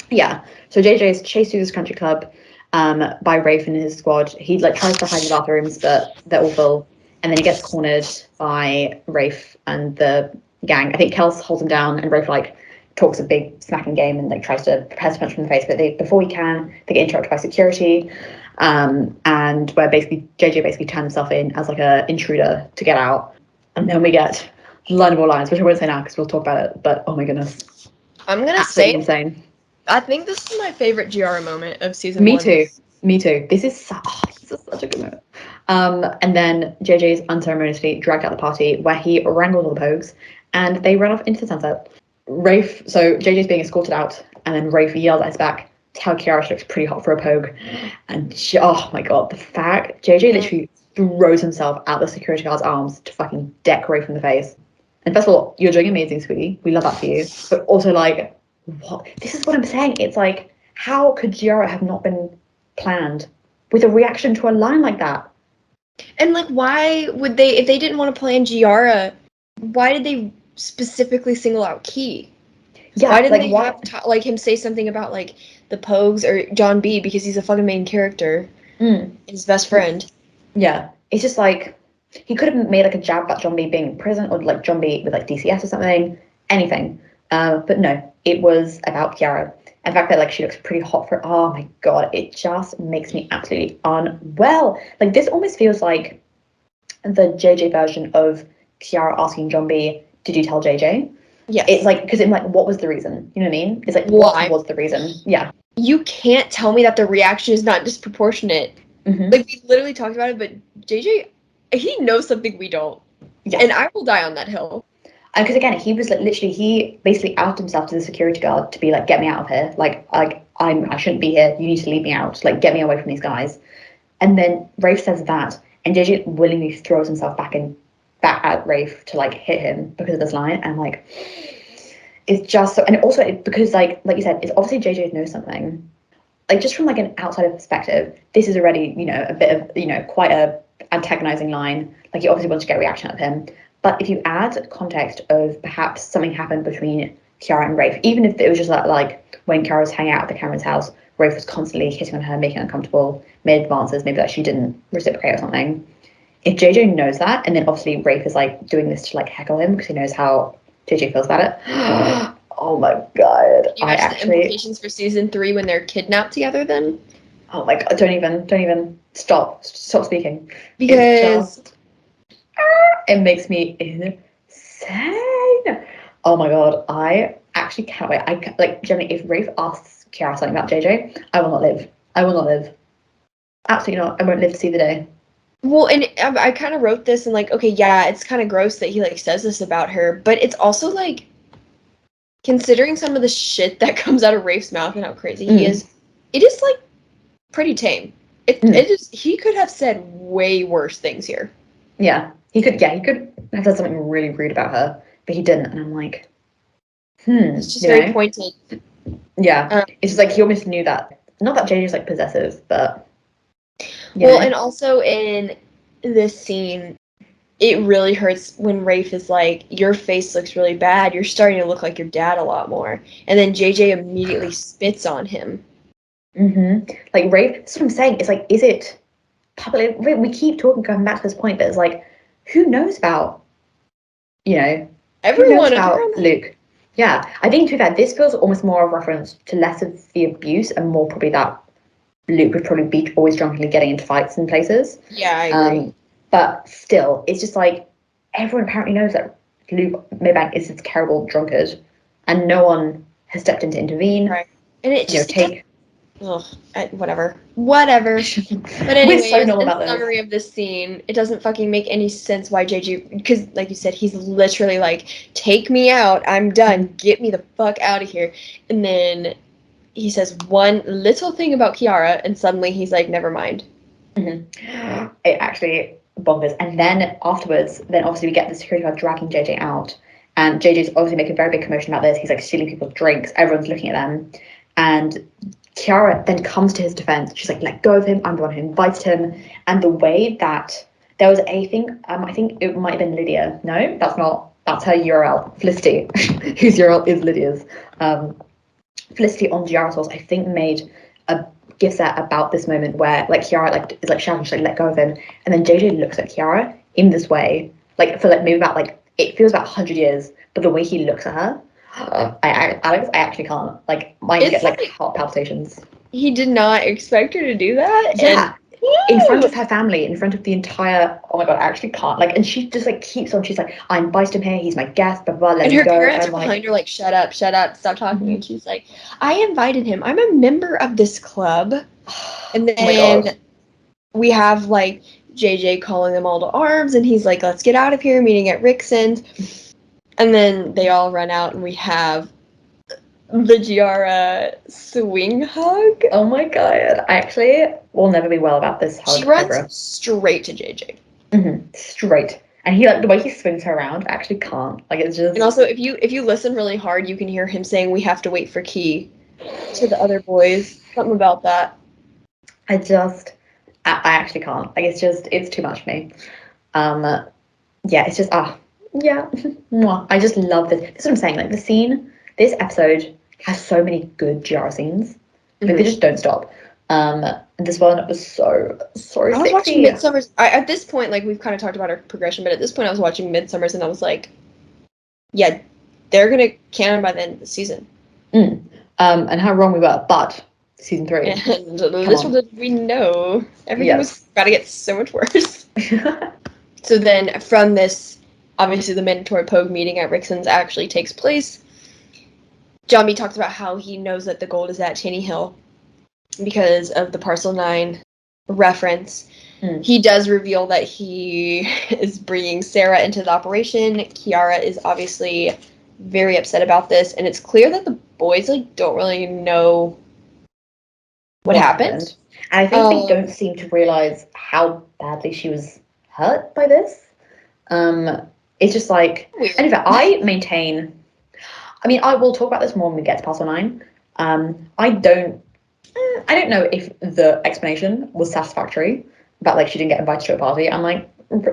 Yeah. So JJ is chased through this country club by Rafe and his squad. He like tries to hide in the bathrooms, but they're all full. And then he gets cornered by Rafe and the gang. I think Kels holds him down, and Rafe like talks a big smacking game and like tries to prepare to punch from the face. But before he can, they get interrupted by security. And where basically JJ basically turns himself in as like a intruder to get out. And then we get line of all lines, which I won't say now because we'll talk about it. But oh my goodness, I'm gonna absolutely say insane. I think this is my favorite Giara moment of season 1. Me too. This is such a good moment. And then JJ is unceremoniously dragged out the party where he wrangles all the pogues and they run off into the sunset. So JJ's being escorted out, and then Rafe yells at his back, tell Kiara she looks pretty hot for a pogue. And oh my god, the fact JJ literally throws himself out the security guard's arms to fucking deck Rafe in the face. And first of all, you're doing amazing, sweetie. We love that for you. But also like, what? This is what I'm saying. It's like, how could Giara have not been planned with a reaction to a line like that? And like, why would they, if they didn't want to plan Giara, why did they specifically single out Key? Yeah, why didn't they have like him say something about like the Pogues or John B, because he's a fucking main character, his best friend. Yeah, it's just like he could have made like a jab about John B being in prison, or like John B with like DCS or something, anything. But no, it was about Kiara. And the fact that like she looks pretty hot for, oh my god, it just makes me absolutely unwell. Like this almost feels like the JJ version of Kiara asking John B, did you tell JJ? Yeah. It's like, because I'm like, what was the reason? You know what I mean? It's like, what was the reason? Yeah. You can't tell me that the reaction is not disproportionate. Like, we literally talked about it, but JJ, he knows something we don't. Yeah. And I will die on that hill. Because again, he was like literally, he basically outed himself to the security guard to be like, get me out of here. Like I shouldn't be here. You need to leave me out. Like, get me away from these guys. And then Rafe says that, and JJ willingly throws himself back at Rafe to like hit him because of this line. And like, it's just so, and also because like you said, it's obviously JJ knows something. Like just from like an outsider perspective, this is already, a bit of, quite a antagonizing line. Like you obviously want to get a reaction out of him. But if you add context of perhaps something happened between Kiara and Rafe, even if it was just like when Kiara was hanging out at the Cameron's house, Rafe was constantly hitting on her, making her uncomfortable, made advances, maybe that she didn't reciprocate or something. If JJ knows that, and then obviously Rafe is like doing this to like heckle him because he knows how JJ feels about it. Oh my god! Can you imagine the implications for season 3 when they're kidnapped together? Then. Oh my god! Don't even stop speaking. Because it makes me insane. Oh my god! I actually can't wait. I like generally, if Rafe asks Kiara something about JJ, I will not live. I will not live. Absolutely not. I won't live to see the day. Well, and I kind of wrote this and like, okay, yeah, it's kind of gross that he like says this about her, but it's also like, considering some of the shit that comes out of Rafe's mouth and how crazy he is, it is like pretty tame. It is. He could have said way worse things here. Yeah, he could have said something really rude about her, but he didn't. And I'm like, it's just very pointed. Yeah, it's just like he almost knew that. Not that JJ's like possessive, but and also in this scene, it really hurts when Rafe is like, your face looks really bad. You're starting to look like your dad a lot more. And then JJ immediately spits on him. Like Rafe, that's what I'm saying. It's like, is it public? We keep going back to this point, but it's like, who knows about, everyone who knows about Luke? Yeah, I think to that, this feels almost more of a reference to less of the abuse and more probably that Luke would probably be always drunkenly getting into fights in places. Yeah, I agree. But still, it's just like everyone apparently knows that Luke Maybank is this terrible drunkard, and no one has stepped in to intervene. Right, and it just Ugh, whatever. But anyways, so normal in about this. summary of this scene, it doesn't fucking make any sense why JJ, because like you said, he's literally like, take me out, I'm done, get me the fuck out of here. And then he says one little thing about Kiara, and suddenly he's like, never mind. Mm-hmm. It actually bonkers. And then afterwards, then obviously we get the security guard dragging JJ out. And JJ's obviously making a very big commotion about this. He's like stealing people's drinks. Everyone's looking at them. And Kiara then comes to his defense. She's like, let go of him. I'm the one who invited him. And the way that there was a thing, I think it might have been Lydia. No, that's not. That's her URL. Felicity, whose URL is Lydia's. Felicity on Giarasource, I think, made a gift set about this moment where like Kiara like is like shouting, she's like, let go of him. And then JJ looks at Kiara in this way, like for like maybe about like it feels about 100 years, but the way he looks at her, Alex, I actually can't. Like mine get like heart palpitations. He did not expect her to do that. Yeah. In front of her family, in front of the entire, oh my god, I actually can't. Like, and she just like keeps on. She's like, I invited him here. He's my guest. Blah blah. Let and him her go. parents are behind her, like, shut up, stop talking. Mm-hmm. And she's like, I invited him. I'm a member of this club. And then we have like JJ calling them all to arms, and he's like, let's get out of here. Meeting at Rickson's. And then they all run out, and we have the Giara swing hug. Oh my god! I actually will never be well about this hug. She runs straight to JJ. Mm-hmm. Straight, and he like the way he swings her around. I actually can't. Like it's just. And also, if you listen really hard, you can hear him saying, "We have to wait for Key." To the other boys, something about that. I actually can't. Like it's too much for me. Yeah, it's just yeah. I just love this. This is what I'm saying. Like the scene, this episode has so many good Giara scenes. Like they just don't stop. And this one was so I was watching Midsummer's. At this point, like we've kind of talked about our progression, but at this point, I was watching Midsummer's, and I was like, yeah, they're gonna canon by the end of the season. And how wrong we were, but season 3. And little did we know, everything was about to get so much worse. So then, from this, obviously the mandatory Pogue meeting at Rickson's actually takes place. John B talks about how he knows that the gold is at Cheney Hill because of the Parcel 9 reference. He does reveal that he is bringing Sarah into the operation. Kiara is obviously very upset about this, and it's clear that the boys like don't really know what happened. And I think they don't seem to realize how badly she was hurt by this. It's just like, weird. And in fact, I maintain. I mean, I will talk about this more when we get to Parcel 9. I don't know if the explanation was satisfactory about like she didn't get invited to a party. I'm like,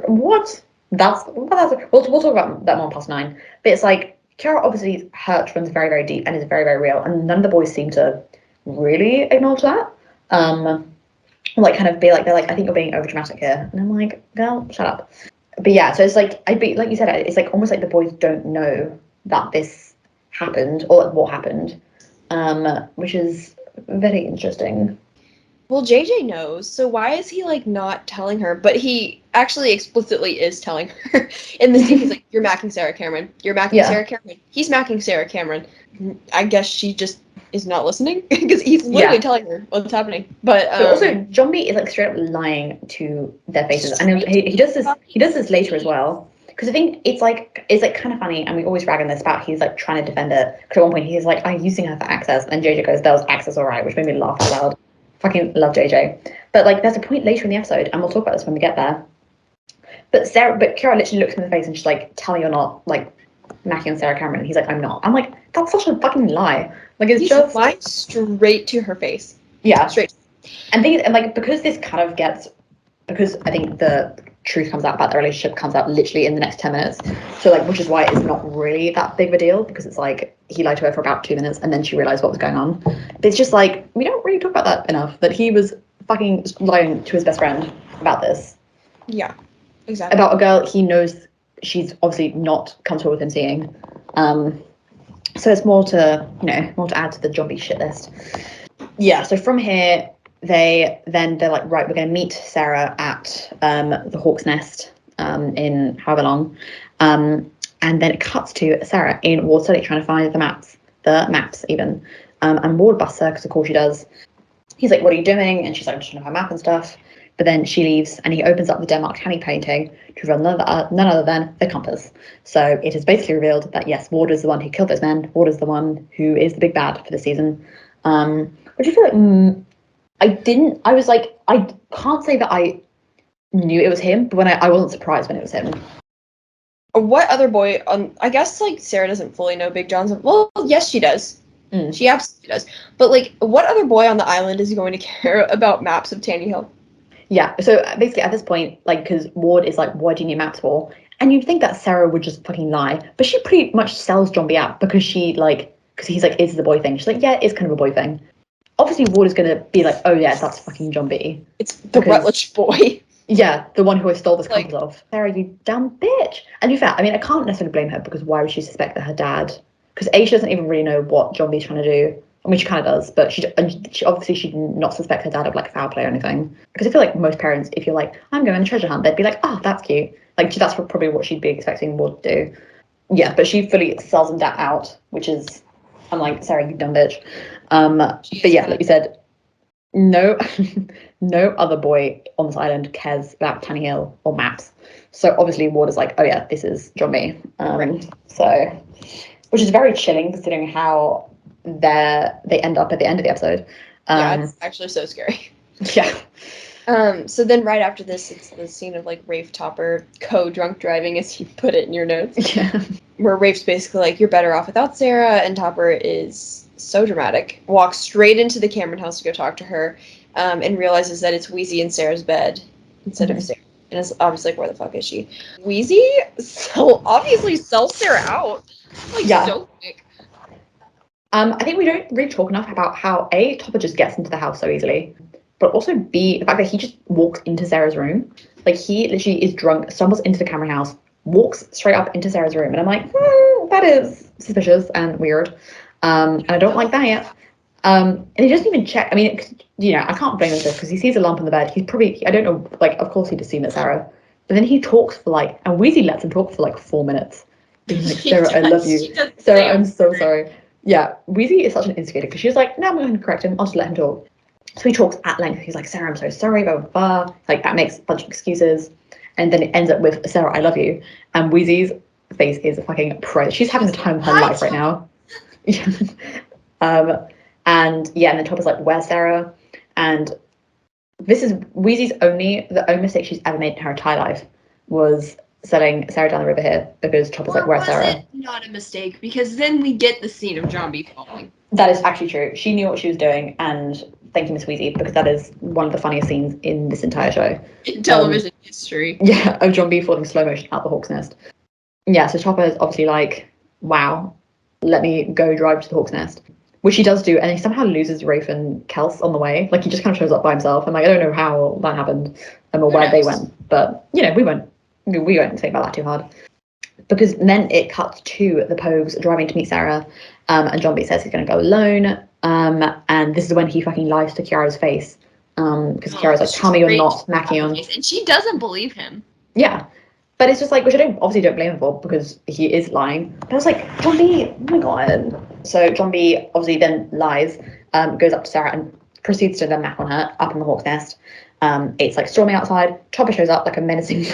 what? We'll talk about that more in Parcel 9. But it's like Kiara obviously hurt runs very, very deep and is very, very real, and none of the boys seem to really acknowledge that. Like kind of be like, they're like, I think you're being over dramatic here, and I'm like, girl, shut up. But yeah, so it's like like you said, it's like almost like the boys don't know that this happened or like what happened, which is very interesting. Well, JJ knows, so why is he like not telling her? But he actually explicitly is telling her in the scene. He's like, "You're macking Sarah Cameron. You're macking Sarah Cameron." He's macking Sarah Cameron. I guess she just is not listening because he's literally telling her what's happening. But also, John B is like straight up lying to their faces, and he does this. He does this later as well. Because I think it's like kind of funny, and we always rag on this about he's like trying to defend it. Because at one point he's like, "I'm using her for access," and JJ goes, "That was access, all right," which made me laugh out loud. Fucking love JJ. But like, there's a point later in the episode, and we'll talk about this when we get there. But Kiara literally looks him in the face and she's like, "Tell me you're not like macking on Sarah Cameron." And he's like, "I'm not." I'm like, that's such a fucking lie. Like it's just lying straight to her face. Yeah, straight. And like because this kind of because I think the truth comes out about the relationship comes out literally in the next 10 minutes. So like, which is why it's not really that big of a deal, because it's like he lied to her for about 2 minutes and then she realized what was going on. But it's just like, we don't really talk about that enough, that he was fucking lying to his best friend about this. Yeah, exactly. About a girl he knows she's obviously not comfortable with him seeing. So it's more to add to the John B shit list. Yeah, so from here, they're like, right, we're going to meet Sarah at the Hawk's Nest in however long, and then it cuts to Sarah in Ward Study trying to find the maps even, and Ward busts her because of course she does. He's like, what are you doing? And she's like, I'm just trying to have a map and stuff. But then she leaves and he opens up the Denmark Tanny painting to reveal none other than the compass. So it is basically revealed that, yes, Ward is the one who killed those men. Ward is the one who is the big bad for the season. Which I feel like I was like, I can't say that I knew it was him, but when I wasn't surprised when it was him. What other boy I guess, like, Sarah doesn't fully know Big John's. Well, yes, she does. She absolutely does. But, like, what other boy on the island is going to care about maps of Tanny Hill? Yeah, so basically at this point, like, because Ward is like, what do you need maps for? And you'd think that Sarah would just fucking lie, but she pretty much sells John B out because because he's like, is the boy thing? She's like, yeah, it's kind of a boy thing. Obviously, Ward is going to be like, oh yeah, that's fucking John B. It's the Rutledge boy. Yeah, the one who I stole this compass off. Sarah, you dumb bitch. And to be fair, I mean, I can't necessarily blame her because why would she suspect that her dad... Because A, she doesn't even really know what John B's trying to do. I mean, she kind of does, but she obviously she'd not suspect her dad of like foul play or anything. Because I feel like most parents, if you're like, I'm going on a treasure hunt, they'd be like, oh, that's cute. Like, that's probably what she'd be expecting Ward to do. Yeah, but she fully sells him that out, which is... I'm like, Sarah, you dumb bitch. But yeah, like you said, no other boy on this island cares about Tanny Hill or maps. So obviously Ward is like, oh yeah, this is John B. Right. So, which is very chilling considering how they end up at the end of the episode. Yeah, it's actually so scary. Yeah. So then right after this, it's the scene of like Rafe Topper co-drunk driving, as you put it in your notes. Yeah. Where Rafe's basically like, you're better off without Sarah, and Topper is so dramatic. Walks straight into the Cameron house to go talk to her, and realizes that it's Wheezy in Sarah's bed instead of Sarah. And it's obviously like, where the fuck is she? Wheezy obviously sells Sarah out. Like, yeah. So quick. I think we don't really talk enough about how A, Topper just gets into the house so easily, but also B, the fact that he just walks into Sarah's room. Like, he literally is drunk, stumbles into the Cameron house, walks straight up into Sarah's room, and I'm like, that is suspicious and weird. And I don't like that yet. And he doesn't even check. I mean, I can't blame him for this because he sees a lamp on the bed. He's probably, I don't know, like, of course he'd assume it's Sarah. But then he talks for like, and Weezy lets him talk for like 4 minutes. Being like, Sarah, I love you. Sarah, I'm so sorry. Yeah, Weezy is such an instigator because she's like, no, I'm going to correct him. I'll just let him talk. So he talks at length. He's like, Sarah, I'm so sorry, blah, blah, blah. Like, that makes a bunch of excuses. And then it ends up with, Sarah, I love you. And Weezy's face is a fucking pro. She's having the time of her life right now. And then Topper's like, where's Sarah? And this is Weezy's the only mistake she's ever made in her entire life was setting Sarah down the river here because Topper's like, where's Sarah? It not a mistake, because then we get the scene of John B falling. That is actually true. She knew what she was doing, and thank you, Miss Weezy, because that is one of the funniest scenes in this entire show. In television history. Yeah, of John B falling slow motion out the hawk's nest. Yeah, so Topper is obviously like, wow, let me go drive to the hawk's nest. Which he does do, and he somehow loses Rafe and Kels on the way. Like, he just kind of shows up by himself. I'm like, I don't know how that happened or where they went. But, we won't think about that too hard. Because then it cuts to the Pogues driving to meet Sarah, and John B says he's going to go alone. And this is when he fucking lies to Kiara's face. Because Kiara's like, tell me you're not Machion. And she doesn't believe him. Yeah. But it's just like, which I obviously don't blame him for because he is lying. But I was like, John B, oh my god. So John B obviously then lies, goes up to Sarah and proceeds to then nap on her up in the hawk's nest. It's like storming outside. Chopper shows up like a menacing.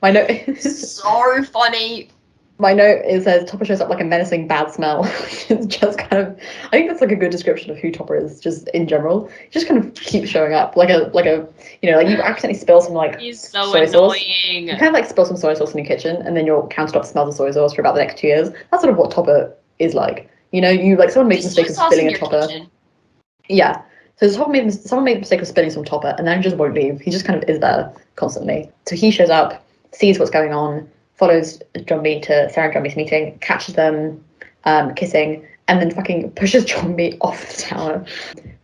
My note is so funny. My note it says Topper shows up like a menacing bad smell. It's just kind of, I think that's like a good description of who Topper is, just in general. He just kind of keeps showing up like a like you accidentally spill some like he's so soy annoying. Sauce. You kind of like spill some soy sauce in your kitchen, and then your countertop smells of soy sauce for about the next 2 years. That's sort of what Topper is like. You like someone makes the mistake of spilling a Topper. Kitchen. Yeah. So someone made the mistake of spilling some Topper, and then just won't leave. He just kind of is there constantly. So he shows up, sees what's going on, follows John B to Sarah and John B's meeting, catches them kissing, and then fucking pushes John B off the tower,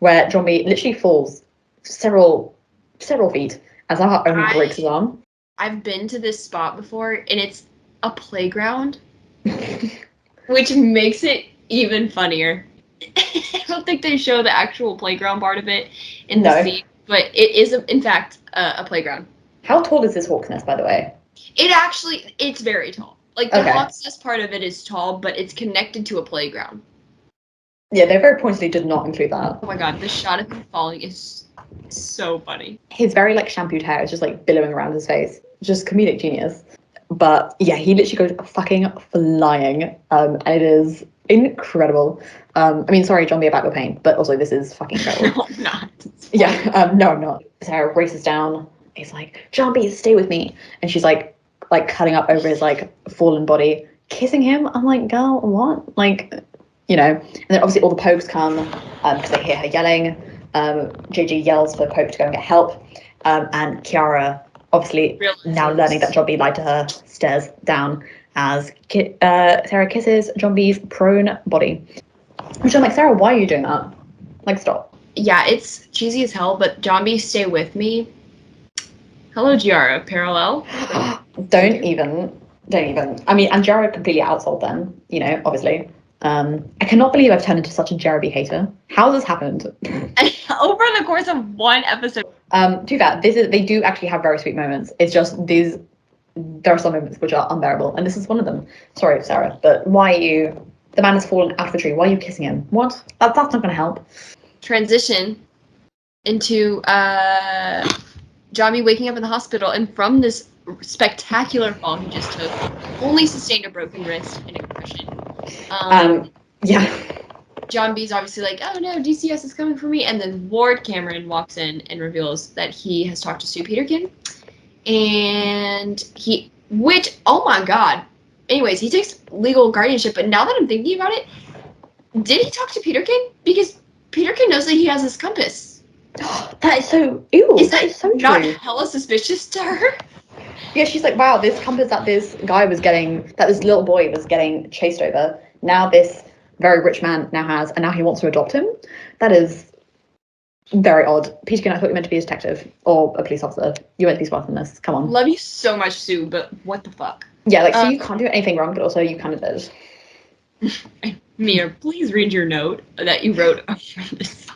where John B literally falls several feet and somehow only breaks his arm. I've been to this spot before, and it's a playground, which makes it even funnier. I don't think they show the actual playground part of it in the scene, but it is, in fact, a playground. How tall is this hawk's nest, by the way? It's very tall. Like, the hawk's nest part of it is tall, but it's connected to a playground. Yeah, they very pointedly did not include that. Oh my god, the shot of him falling is so funny. His very like shampooed hair is just like billowing around his face. Just comedic genius. But yeah, he literally goes fucking flying. And it is incredible. I mean, sorry, John B. about your pain, but also this is fucking incredible. No, I'm not. Yeah, no, I'm not. Sarah races down. He's like, John B, stay with me. And she's like cutting up over his like fallen body, kissing him. I'm like, girl, what? Like, you know. And then obviously all the Pokes come because they hear her yelling. JG yells for Poke to go and get help. And Kiara, obviously now learning that John B lied to her, stares down as Sarah kisses John B's prone body. Which I'm like, Sarah, why are you doing that? Like, stop. Yeah, it's cheesy as hell, but John B, stay with me. Hello, Giara. Parallel? Don't even. I mean, and Jared completely outsold them, you know, obviously. I cannot believe I've turned into such a Jeremy hater. How has this happened? Over the course of one episode. To be fair, they do actually have very sweet moments. It's just there are some moments which are unbearable, and this is one of them. Sorry, Sarah, but why are you? The man has fallen out of the tree. Why are you kissing him? What? That's not going to help. Transition into John B waking up in the hospital, and from this spectacular fall he just took, only sustained a broken wrist and a concussion. Yeah. John B's obviously like, oh no, DCS is coming for me, and then Ward Cameron walks in and reveals that he has talked to Sue Peterkin, and oh my god. Anyways, he takes legal guardianship, but now that I'm thinking about it, did he talk to Peterkin? Because Peterkin knows that he has his compass. That is so ew. Is that so not true. hella suspicious to her? Yeah, she's like, wow, this compass that this guy was getting, that this little boy was getting chased over, now this very rich man now has, and now he wants to adopt him. That is very odd. Peterkin, I thought you meant to be a detective or a police officer. You meant to be smarter than this. Come on. Love you so much, Sue, but what the fuck? Yeah, like, so you can't do anything wrong, but also you kind of did. Mia, please read your note that you wrote from this.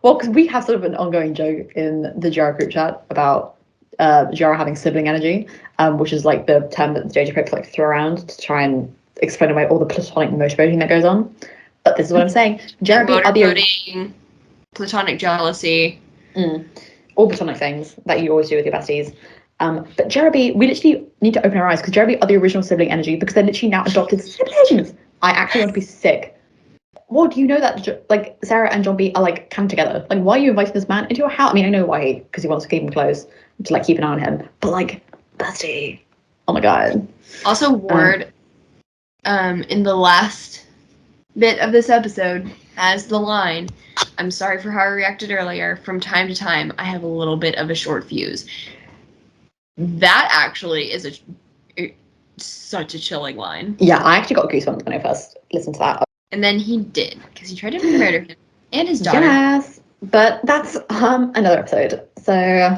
Well, because we have sort of an ongoing joke in the Jara group chat about Jara having sibling energy, which is like the term that JJ Cripps like threw around to try and explain away all the platonic motivating that goes on. But this is what I'm saying. Jara motorboating, platonic jealousy. All platonic things that you always do with your besties. But Jeremy, we literally need to open our eyes because Jeremy are the original sibling energy because they're literally now adopted siblings. I actually want to be sick. Well, do you know that like Sarah and John B are like kind of together? Like, why are you inviting this man into your house? I mean, I know why, because he wants to keep him close, to like keep an eye on him. But like, bestie, oh my god. Also, Ward, in the last bit of this episode, has the line, "I'm sorry for how I reacted earlier. From time to time, I have a little bit of a short fuse." That actually is such a chilling line. Yeah, I actually got goosebumps when I first listened to that. And then he did, because he tried to murder him and his daughter. Yes, but that's another episode. So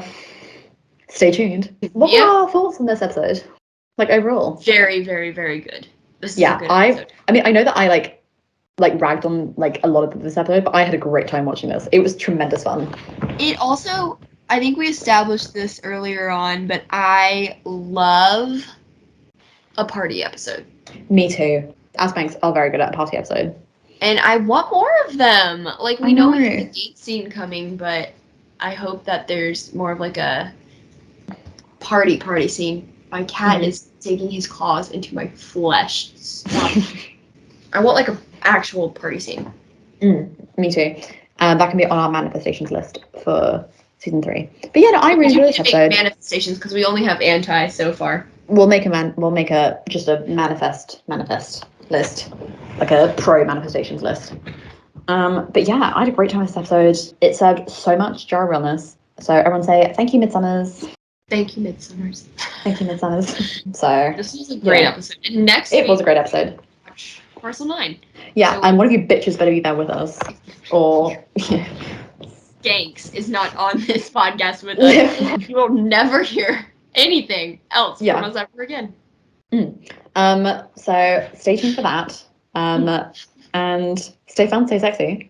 stay tuned. What were our thoughts on this episode? Like overall? Very, very, very good. This is a good episode. I mean, I know that I like ragged on like a lot of this episode, but I had a great time watching this. It was tremendous fun. It also, I think we established this earlier on, but I love a party episode. Me too. Aspanks are very good at a party episode. And I want more of them. Like, we know we have the date scene coming, but I hope that there's more of like a party scene. My cat is taking his claws into my flesh. Stop. I want like an actual party scene. Me too. That can be on our manifestations list for season 3. But yeah, no, I really enjoyed this episode. Manifestations, because we only have anti so far. We'll make a manifest list, like a pro manifestations list. But yeah, I had a great time with this episode. It served so much Jara realness. So everyone say thank you, Midsummers. Thank you, Midsummers. Thank you, Midsummers. So this was a great episode. And next week, was a great episode. Watch Parcel 9. Yeah, so, and one of you bitches better be there with us. Or Skanks is not on this podcast with us. You will never hear anything else from us ever again. So stay tuned for that. And stay fun, stay sexy.